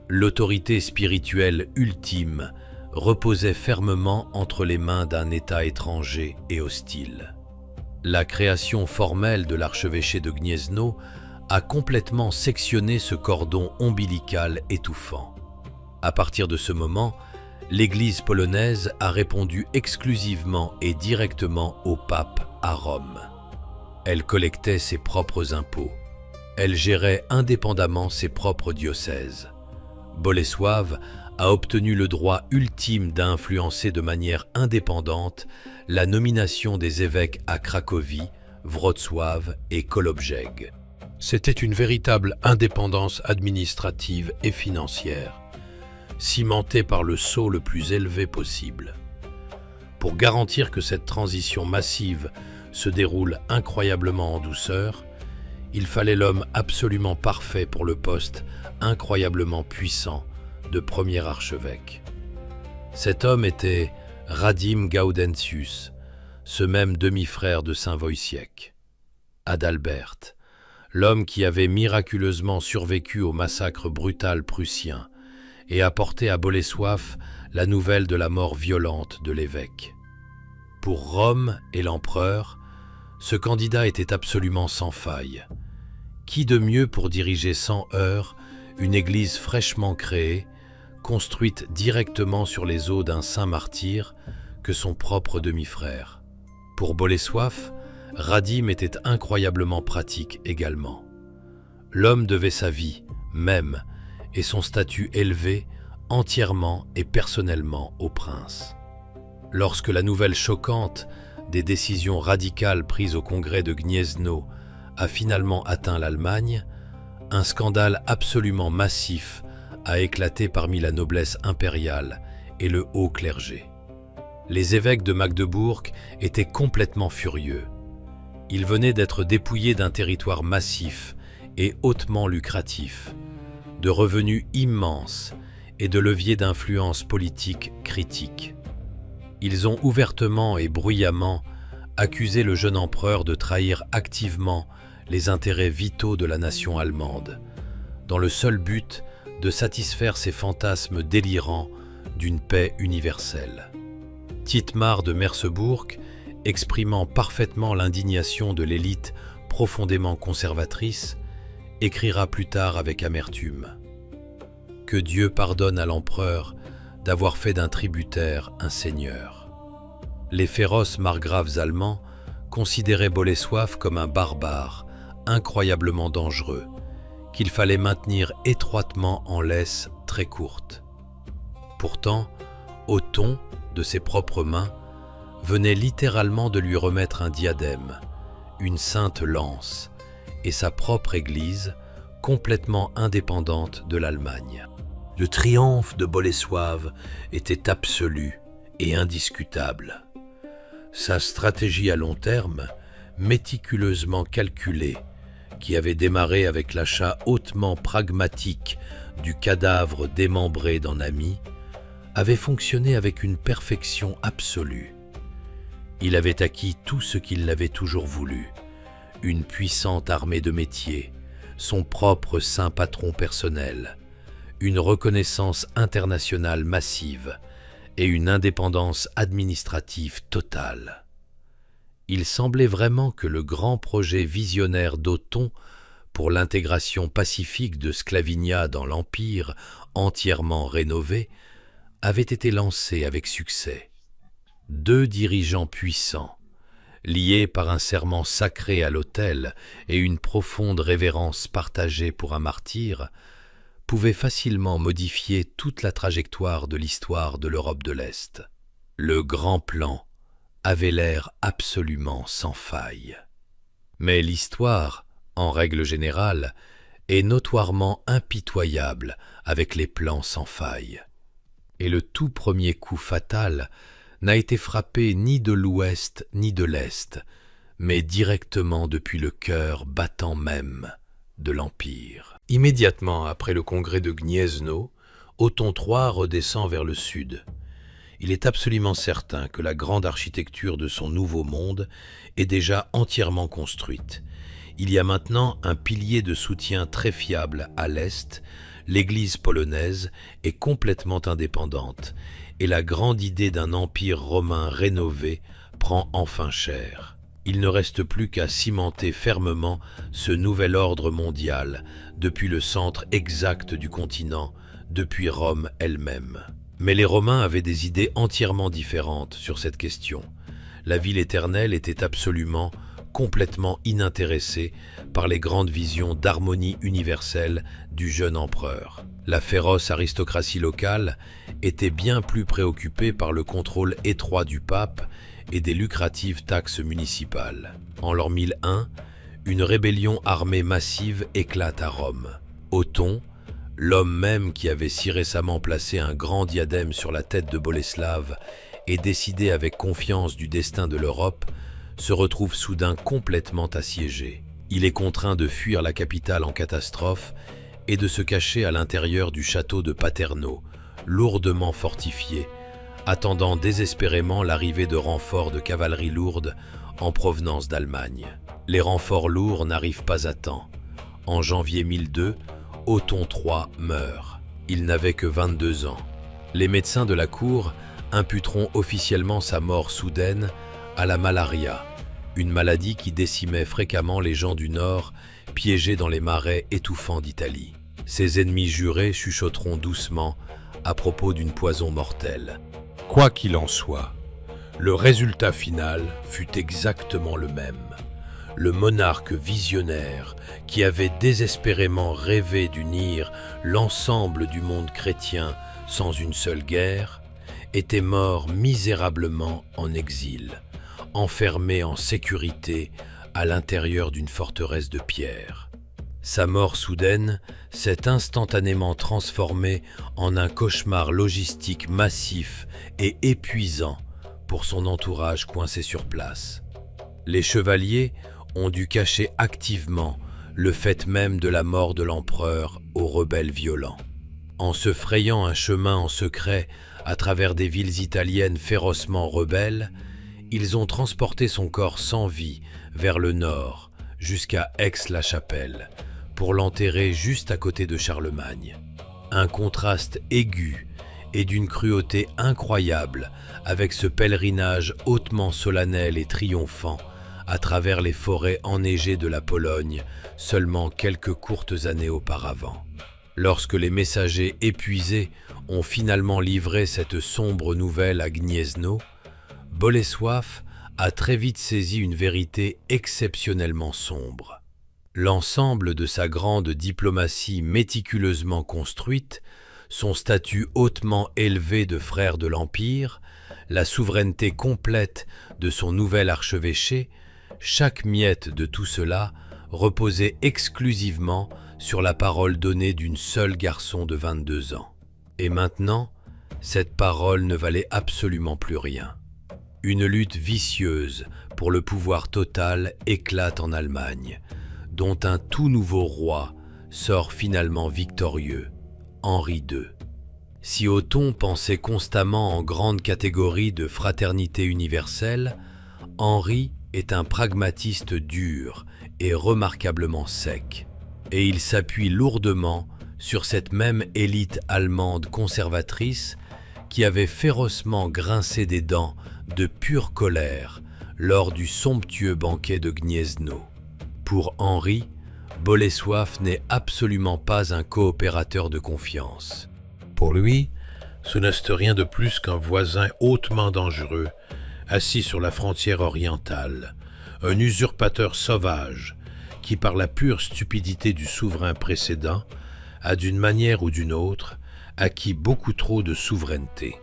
l'autorité spirituelle ultime reposait fermement entre les mains d'un État étranger et hostile. La création formelle de l'archevêché de Gniezno a complètement sectionné ce cordon ombilical étouffant. À partir de ce moment, l'Église polonaise a répondu exclusivement et directement au pape à Rome. Elle collectait ses propres impôts. Elle gérait indépendamment ses propres diocèses. Bolesław a obtenu le droit ultime d'influencer de manière indépendante la nomination des évêques à Cracovie, Wrocław et Kolobrzeg. C'était une véritable indépendance administrative et financière, cimentée par le sceau le plus élevé possible. Pour garantir que cette transition massive se déroule incroyablement en douceur, il fallait l'homme absolument parfait pour le poste incroyablement puissant de premier archevêque. Cet homme était Radim Gaudentius, ce même demi-frère de saint Wojciech. Adalbert, l'homme qui avait miraculeusement survécu au massacre brutal prussien et apporté à Bolesław la nouvelle de la mort violente de l'évêque. Pour Rome et l'empereur, ce candidat était absolument sans faille. Qui de mieux pour diriger sans heurts une église fraîchement créée, construite directement sur les os d'un saint martyr, que son propre demi-frère. Pour Bolesław, Radim était incroyablement pratique également. L'homme devait sa vie, même, et son statut élevé, entièrement et personnellement au prince. Lorsque la nouvelle choquante des décisions radicales prises au congrès de Gniezno a finalement atteint l'Allemagne, un scandale absolument massif a éclaté parmi la noblesse impériale et le haut clergé. Les évêques de Magdebourg étaient complètement furieux. Ils venaient d'être dépouillés d'un territoire massif et hautement lucratif, de revenus immenses et de leviers d'influence politique critiques. Ils ont ouvertement et bruyamment accusé le jeune empereur de trahir activement les intérêts vitaux de la nation allemande, dans le seul but de satisfaire ses fantasmes délirants d'une paix universelle. Thietmar de Merseburg, exprimant parfaitement l'indignation de l'élite profondément conservatrice, écrira plus tard avec amertume « Que Dieu pardonne à l'empereur d'avoir fait d'un tributaire un seigneur ». Les féroces margraves allemands considéraient Bolesław comme un barbare, incroyablement dangereux, qu'il fallait maintenir étroitement en laisse très courte. Pourtant, Othon, de ses propres mains, venait littéralement de lui remettre un diadème, une sainte lance, et sa propre église, complètement indépendante de l'Allemagne. Le triomphe de Bolesław était absolu et indiscutable. Sa stratégie à long terme, méticuleusement calculée, qui avait démarré avec l'achat hautement pragmatique du cadavre démembré d'en ami, avait fonctionné avec une perfection absolue. Il avait acquis tout ce qu'il avait toujours voulu, une puissante armée de métier, son propre saint patron personnel, une reconnaissance internationale massive et une indépendance administrative totale. Il semblait vraiment que le grand projet visionnaire d'Othon pour l'intégration pacifique de Sclavinia dans l'Empire entièrement rénové avait été lancé avec succès. Deux dirigeants puissants, liés par un serment sacré à l'autel et une profonde révérence partagée pour un martyr, pouvaient facilement modifier toute la trajectoire de l'histoire de l'Europe de l'Est. Le grand plan avait l'air absolument sans faille. Mais l'histoire, en règle générale, est notoirement impitoyable avec les plans sans faille. Et le tout premier coup fatal n'a été frappé ni de l'ouest ni de l'est, mais directement depuis le cœur battant même de l'Empire. Immédiatement après le congrès de Gniezno, Othon III redescend vers le sud. Il est absolument certain que la grande architecture de son nouveau monde est déjà entièrement construite. Il y a maintenant un pilier de soutien très fiable à l'Est, l'Église polonaise est complètement indépendante et la grande idée d'un empire romain rénové prend enfin chair. Il ne reste plus qu'à cimenter fermement ce nouvel ordre mondial depuis le centre exact du continent, depuis Rome elle-même. Mais les Romains avaient des idées entièrement différentes sur cette question. La ville éternelle était absolument, complètement inintéressée par les grandes visions d'harmonie universelle du jeune empereur. La féroce aristocratie locale était bien plus préoccupée par le contrôle étroit du pape et des lucratives taxes municipales. En l'an 1001, une rébellion armée massive éclate à Rome. Othon, l'homme même qui avait si récemment placé un grand diadème sur la tête de Boleslav et décidé avec confiance du destin de l'Europe, se retrouve soudain complètement assiégé. Il est contraint de fuir la capitale en catastrophe et de se cacher à l'intérieur du château de Paterno, lourdement fortifié, attendant désespérément l'arrivée de renforts de cavalerie lourde en provenance d'Allemagne. Les renforts lourds n'arrivent pas à temps. En janvier 1002, Othon III meurt. Il n'avait que 22 ans. Les médecins de la cour imputeront officiellement sa mort soudaine à la malaria, une maladie qui décimait fréquemment les gens du Nord, piégés dans les marais étouffants d'Italie. Ses ennemis jurés chuchoteront doucement à propos d'une poison mortelle. Quoi qu'il en soit, le résultat final fut exactement le même. Le monarque visionnaire, qui avait désespérément rêvé d'unir l'ensemble du monde chrétien sans une seule guerre, était mort misérablement en exil, enfermé en sécurité à l'intérieur d'une forteresse de pierre. Sa mort soudaine s'est instantanément transformée en un cauchemar logistique massif et épuisant pour son entourage coincé sur place. Les chevaliers ont dû cacher activement le fait même de la mort de l'empereur aux rebelles violents. En se frayant un chemin en secret à travers des villes italiennes férocement rebelles, ils ont transporté son corps sans vie vers le nord, jusqu'à Aix-la-Chapelle, pour l'enterrer juste à côté de Charlemagne. Un contraste aigu et d'une cruauté incroyable avec ce pèlerinage hautement solennel et triomphant à travers les forêts enneigées de la Pologne seulement quelques courtes années auparavant. Lorsque les messagers épuisés ont finalement livré cette sombre nouvelle à Gniezno, Bolesław a très vite saisi une vérité exceptionnellement sombre. L'ensemble de sa grande diplomatie méticuleusement construite, son statut hautement élevé de frère de l'Empire, la souveraineté complète de son nouvel archevêché, chaque miette de tout cela reposait exclusivement sur la parole donnée d'une seule garçon de 22 ans. Et maintenant, cette parole ne valait absolument plus rien. Une lutte vicieuse pour le pouvoir total éclate en Allemagne, dont un tout nouveau roi sort finalement victorieux, Henri II. Si Othon pensait constamment en grande catégorie de fraternité universelle, Henri est un pragmatiste dur et remarquablement sec. Et il s'appuie lourdement sur cette même élite allemande conservatrice qui avait férocement grincé des dents de pure colère lors du somptueux banquet de Gniezno. Pour Henri, Bolesław n'est absolument pas un coopérateur de confiance. Pour lui, ce n'est rien de plus qu'un voisin hautement dangereux, assis sur la frontière orientale, un usurpateur sauvage qui, par la pure stupidité du souverain précédent, a d'une manière ou d'une autre acquis beaucoup trop de souveraineté.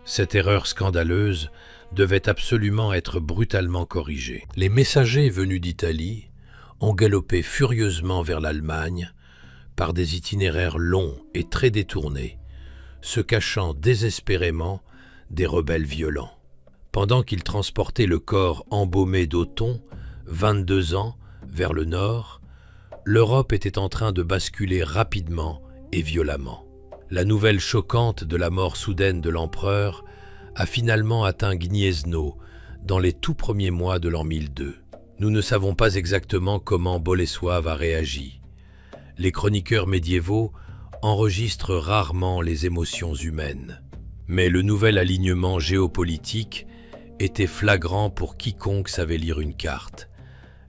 Cette erreur scandaleuse devait absolument être brutalement corrigée. Les messagers venus d'Italie ont galopé furieusement vers l'Allemagne par des itinéraires longs et très détournés, se cachant désespérément des rebelles violents. Pendant qu'ils transportaient le corps embaumé d'Othon, 22 ans, vers le nord, l'Europe était en train de basculer rapidement et violemment. La nouvelle choquante de la mort soudaine de l'empereur a finalement atteint Gniezno dans les tout premiers mois de l'an 1002. Nous ne savons pas exactement comment Bolesław a réagi. Les chroniqueurs médiévaux enregistrent rarement les émotions humaines. Mais le nouvel alignement géopolitique était flagrant pour quiconque savait lire une carte.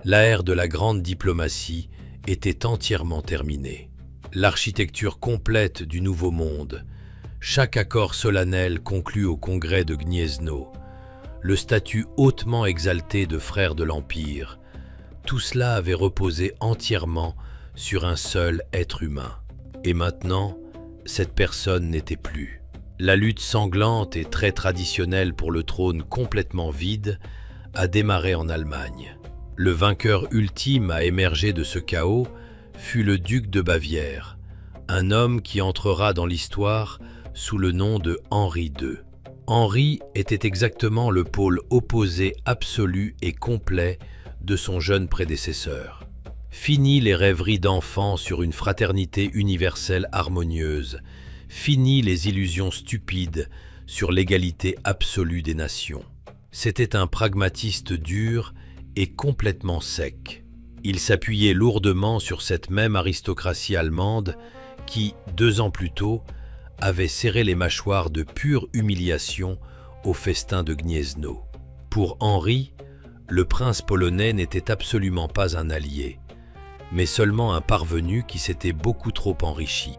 L'ère de la grande diplomatie était entièrement terminée. L'architecture complète du Nouveau Monde, chaque accord solennel conclu au congrès de Gniezno, le statut hautement exalté de frère de l'Empire, tout cela avait reposé entièrement sur un seul être humain. Et maintenant, cette personne n'était plus. La lutte sanglante et très traditionnelle pour le trône complètement vide a démarré en Allemagne. Le vainqueur ultime à émerger de ce chaos fut le duc de Bavière, un homme qui entrera dans l'histoire sous le nom de Henri II. Henri était exactement le pôle opposé absolu et complet de son jeune prédécesseur. Fini les rêveries d'enfants sur une fraternité universelle harmonieuse, fini les illusions stupides sur l'égalité absolue des nations. C'était un pragmatiste dur et complètement sec. Il s'appuyait lourdement sur cette même aristocratie allemande qui, 2 ans plus tôt, avait serré les mâchoires de pure humiliation au festin de Gniezno. Pour Henri, le prince polonais n'était absolument pas un allié, mais seulement un parvenu qui s'était beaucoup trop enrichi.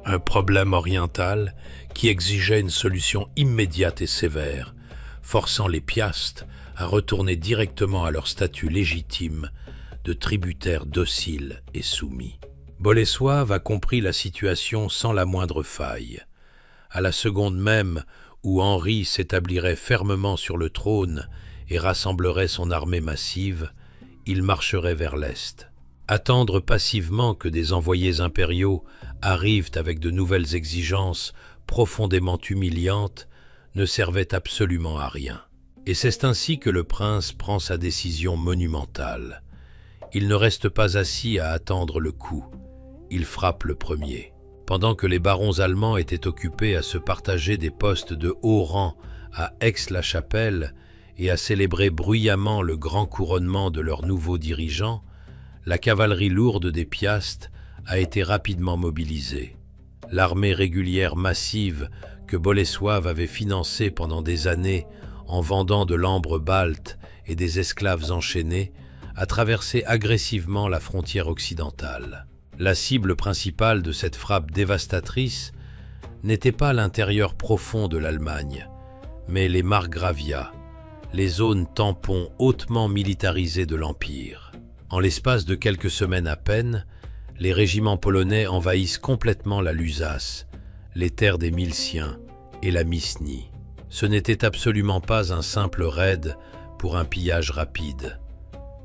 Un problème oriental qui exigeait une solution immédiate et sévère, forçant les Piastes à retourner directement à leur statut légitime de tributaires dociles et soumis. Bolesław a compris la situation sans la moindre faille. À la seconde même où Henri s'établirait fermement sur le trône et rassemblerait son armée massive, il marcherait vers l'Est. Attendre passivement que des envoyés impériaux arrivent avec de nouvelles exigences profondément humiliantes ne servait absolument à rien. Et c'est ainsi que le prince prend sa décision monumentale. Il ne reste pas assis à attendre le coup. Il frappe le premier. Pendant que les barons allemands étaient occupés à se partager des postes de haut rang à Aix-la-Chapelle et à célébrer bruyamment le grand couronnement de leur nouveau dirigeant, la cavalerie lourde des Piastes a été rapidement mobilisée. L'armée régulière massive que Bolesław avait financée pendant des années en vendant de l'ambre balte et des esclaves enchaînés a traversé agressivement la frontière occidentale. La cible principale de cette frappe dévastatrice n'était pas l'intérieur profond de l'Allemagne, mais les margravias, les zones tampons hautement militarisées de l'Empire. En l'espace de quelques semaines à peine, les régiments polonais envahissent complètement la Lusace, les terres des Milciens et la Misnie. Ce n'était absolument pas un simple raid pour un pillage rapide.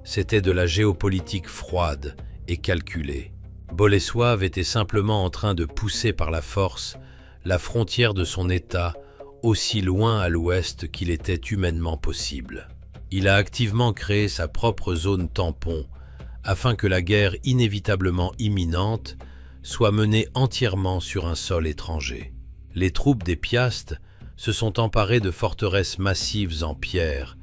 C'était de la géopolitique froide et calculée. Bolesław était simplement en train de pousser par la force la frontière de son État aussi loin à l'ouest qu'il était humainement possible. Il a activement créé sa propre zone tampon afin que la guerre inévitablement imminente soit menée entièrement sur un sol étranger. Les troupes des Piastes se sont emparées de forteresses massives en pierre,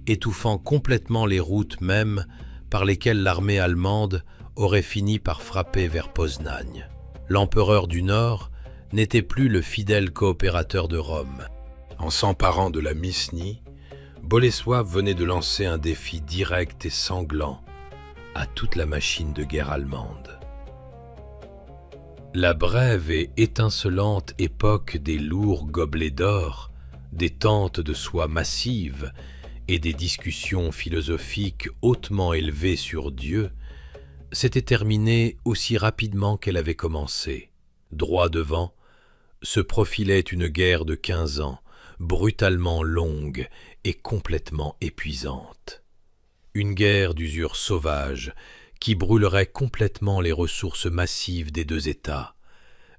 étouffant complètement les routes mêmes par lesquelles l'armée allemande aurait fini par frapper vers Poznań. L'empereur du Nord n'était plus le fidèle coopérateur de Rome. En s'emparant de la Misnie, Bolesław venait de lancer un défi direct et sanglant à toute la machine de guerre allemande. La brève et étincelante époque des lourds gobelets d'or, des tentes de soie massives et des discussions philosophiques hautement élevées sur Dieu s'était terminée aussi rapidement qu'elle avait commencé. Droit devant, se profilait une guerre de 15 ans, brutalement longue et complètement épuisante. Une guerre d'usure sauvage qui brûlerait complètement les ressources massives des deux États,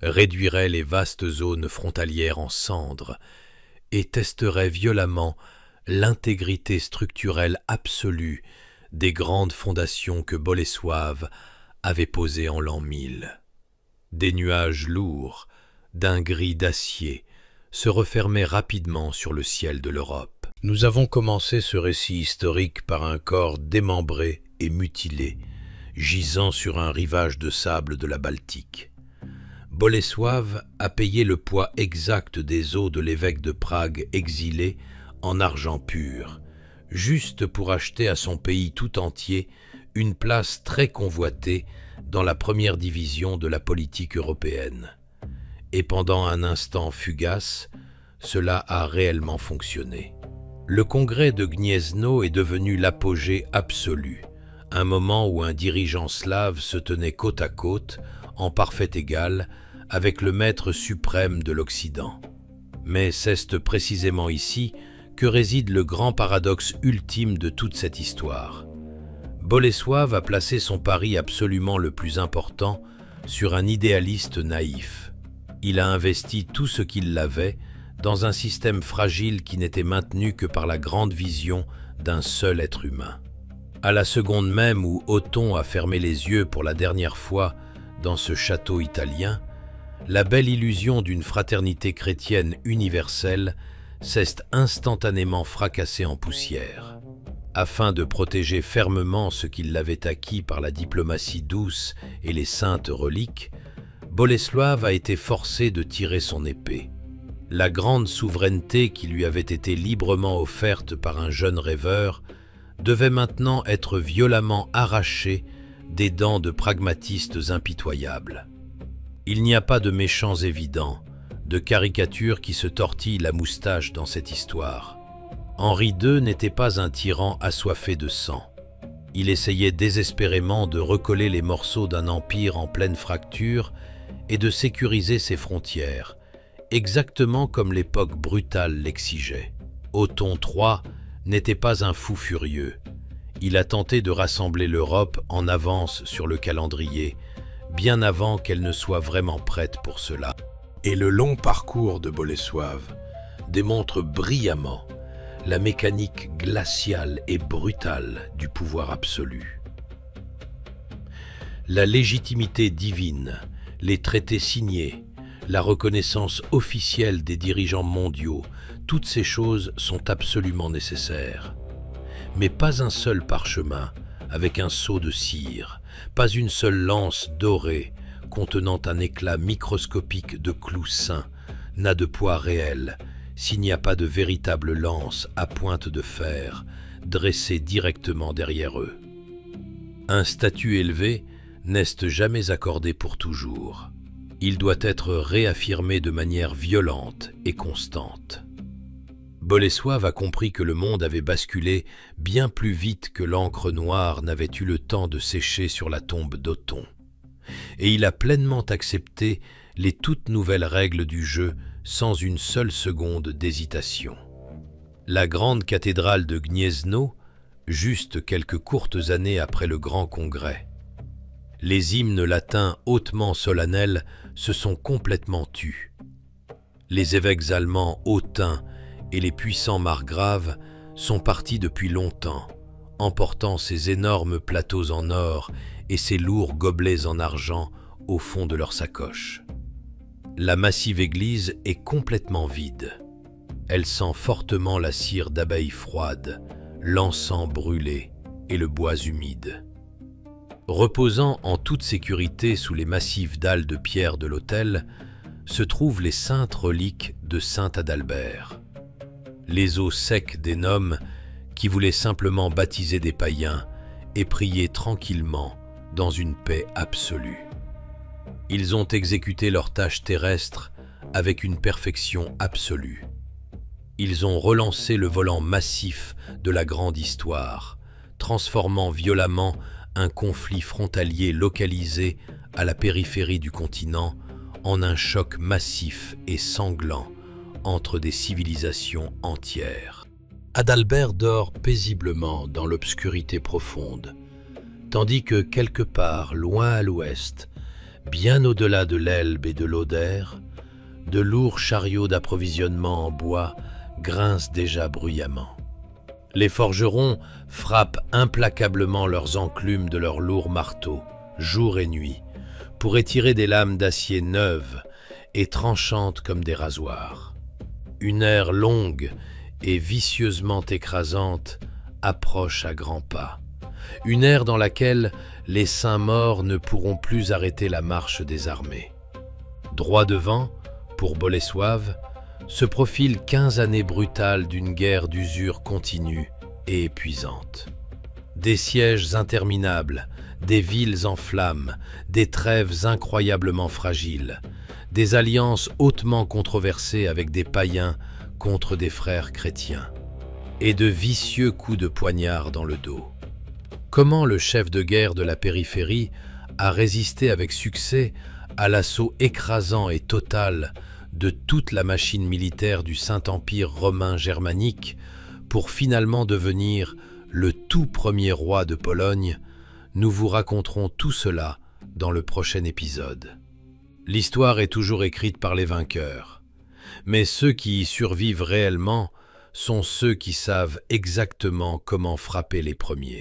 réduirait les vastes zones frontalières en cendres et testerait violemment l'intégrité structurelle absolue des grandes fondations que Bolesław avait posées en l'an 1000. Des nuages lourds, d'un gris d'acier, se refermaient rapidement sur le ciel de l'Europe. Nous avons commencé ce récit historique par un corps démembré et mutilé, gisant sur un rivage de sable de la Baltique. Bolesław a payé le poids exact des os de l'évêque de Prague exilé en argent pur, juste pour acheter à son pays tout entier une place très convoitée dans la première division de la politique européenne. Et pendant un instant fugace, cela a réellement fonctionné. Le congrès de Gniezno est devenu l'apogée absolu, un moment où un dirigeant slave se tenait côte à côte, en parfait égal, avec le maître suprême de l'Occident. Mais c'est précisément ici que réside le grand paradoxe ultime de toute cette histoire. Bolesław a placé son pari absolument le plus important sur un idéaliste naïf. Il a investi tout ce qu'il avait dans un système fragile qui n'était maintenu que par la grande vision d'un seul être humain. À la seconde même où Othon a fermé les yeux pour la dernière fois dans ce château italien, la belle illusion d'une fraternité chrétienne universelle s'est instantanément fracassée en poussière. Afin de protéger fermement ce qu'il avait acquis par la diplomatie douce et les saintes reliques, Bolesław a été forcé de tirer son épée. La grande souveraineté qui lui avait été librement offerte par un jeune rêveur devait maintenant être violemment arrachée des dents de pragmatistes impitoyables. Il n'y a pas de méchants évidents, de caricatures qui se tortillent la moustache dans cette histoire. Henri II n'était pas un tyran assoiffé de sang. Il essayait désespérément de recoller les morceaux d'un empire en pleine fracture et de sécuriser ses frontières, exactement comme l'époque brutale l'exigeait. Othon III n'était pas un fou furieux. Il a tenté de rassembler l'Europe en avance sur le calendrier, bien avant qu'elle ne soit vraiment prête pour cela. Et le long parcours de Bolesław démontre brillamment la mécanique glaciale et brutale du pouvoir absolu. La légitimité divine, les traités signés, la reconnaissance officielle des dirigeants mondiaux, toutes ces choses sont absolument nécessaires. Mais pas un seul parchemin avec un sceau de cire, pas une seule lance dorée contenant un éclat microscopique de clous sains n'a de poids réel s'il n'y a pas de véritable lance à pointe de fer dressée directement derrière eux. Un statut élevé n'est jamais accordé pour toujours. Il doit être réaffirmé de manière violente et constante. Bolesław a compris que le monde avait basculé bien plus vite que l'encre noire n'avait eu le temps de sécher sur la tombe d'Othon. Et il a pleinement accepté les toutes nouvelles règles du jeu sans une seule seconde d'hésitation. La grande cathédrale de Gniezno, juste quelques courtes années après le grand congrès. Les hymnes latins hautement solennels se sont complètement tus. Les évêques allemands hautains et les puissants margraves sont partis depuis longtemps, emportant ces énormes plateaux en or et ces lourds gobelets en argent au fond de leurs sacoches. La massive église est complètement vide. Elle sent fortement la cire d'abeilles froide, l'encens brûlé et le bois humide. Reposant en toute sécurité sous les massives dalles de pierre de l'autel, se trouvent les saintes reliques de saint Adalbert. Les os secs des noms qui voulaient simplement baptiser des païens et prier tranquillement dans une paix absolue. Ils ont exécuté leurs tâches terrestres avec une perfection absolue. Ils ont relancé le volant massif de la grande histoire, transformant violemment un conflit frontalier localisé à la périphérie du continent en un choc massif et sanglant entre des civilisations entières. Adalbert dort paisiblement dans l'obscurité profonde, tandis que quelque part, loin à l'ouest, bien au-delà de l'Elbe et de l'Oder, de lourds chariots d'approvisionnement en bois grincent déjà bruyamment. Les forgerons frappent implacablement leurs enclumes de leurs lourds marteaux, jour et nuit, pour étirer des lames d'acier neuves et tranchantes comme des rasoirs. Une ère longue et vicieusement écrasante approche à grands pas. Une ère dans laquelle les saints morts ne pourront plus arrêter la marche des armées. Droit devant, pour Bolesław, se profilent 15 années brutales d'une guerre d'usure continue et épuisante. Des sièges interminables, des villes en flammes, des trêves incroyablement fragiles, des alliances hautement controversées avec des païens contre des frères chrétiens, et de vicieux coups de poignard dans le dos. Comment le chef de guerre de la périphérie a résisté avec succès à l'assaut écrasant et total de toute la machine militaire du Saint-Empire romain germanique pour finalement devenir le tout premier roi de Pologne, nous vous raconterons tout cela dans le prochain épisode. L'histoire est toujours écrite par les vainqueurs, mais ceux qui y survivent réellement sont ceux qui savent exactement comment frapper les premiers.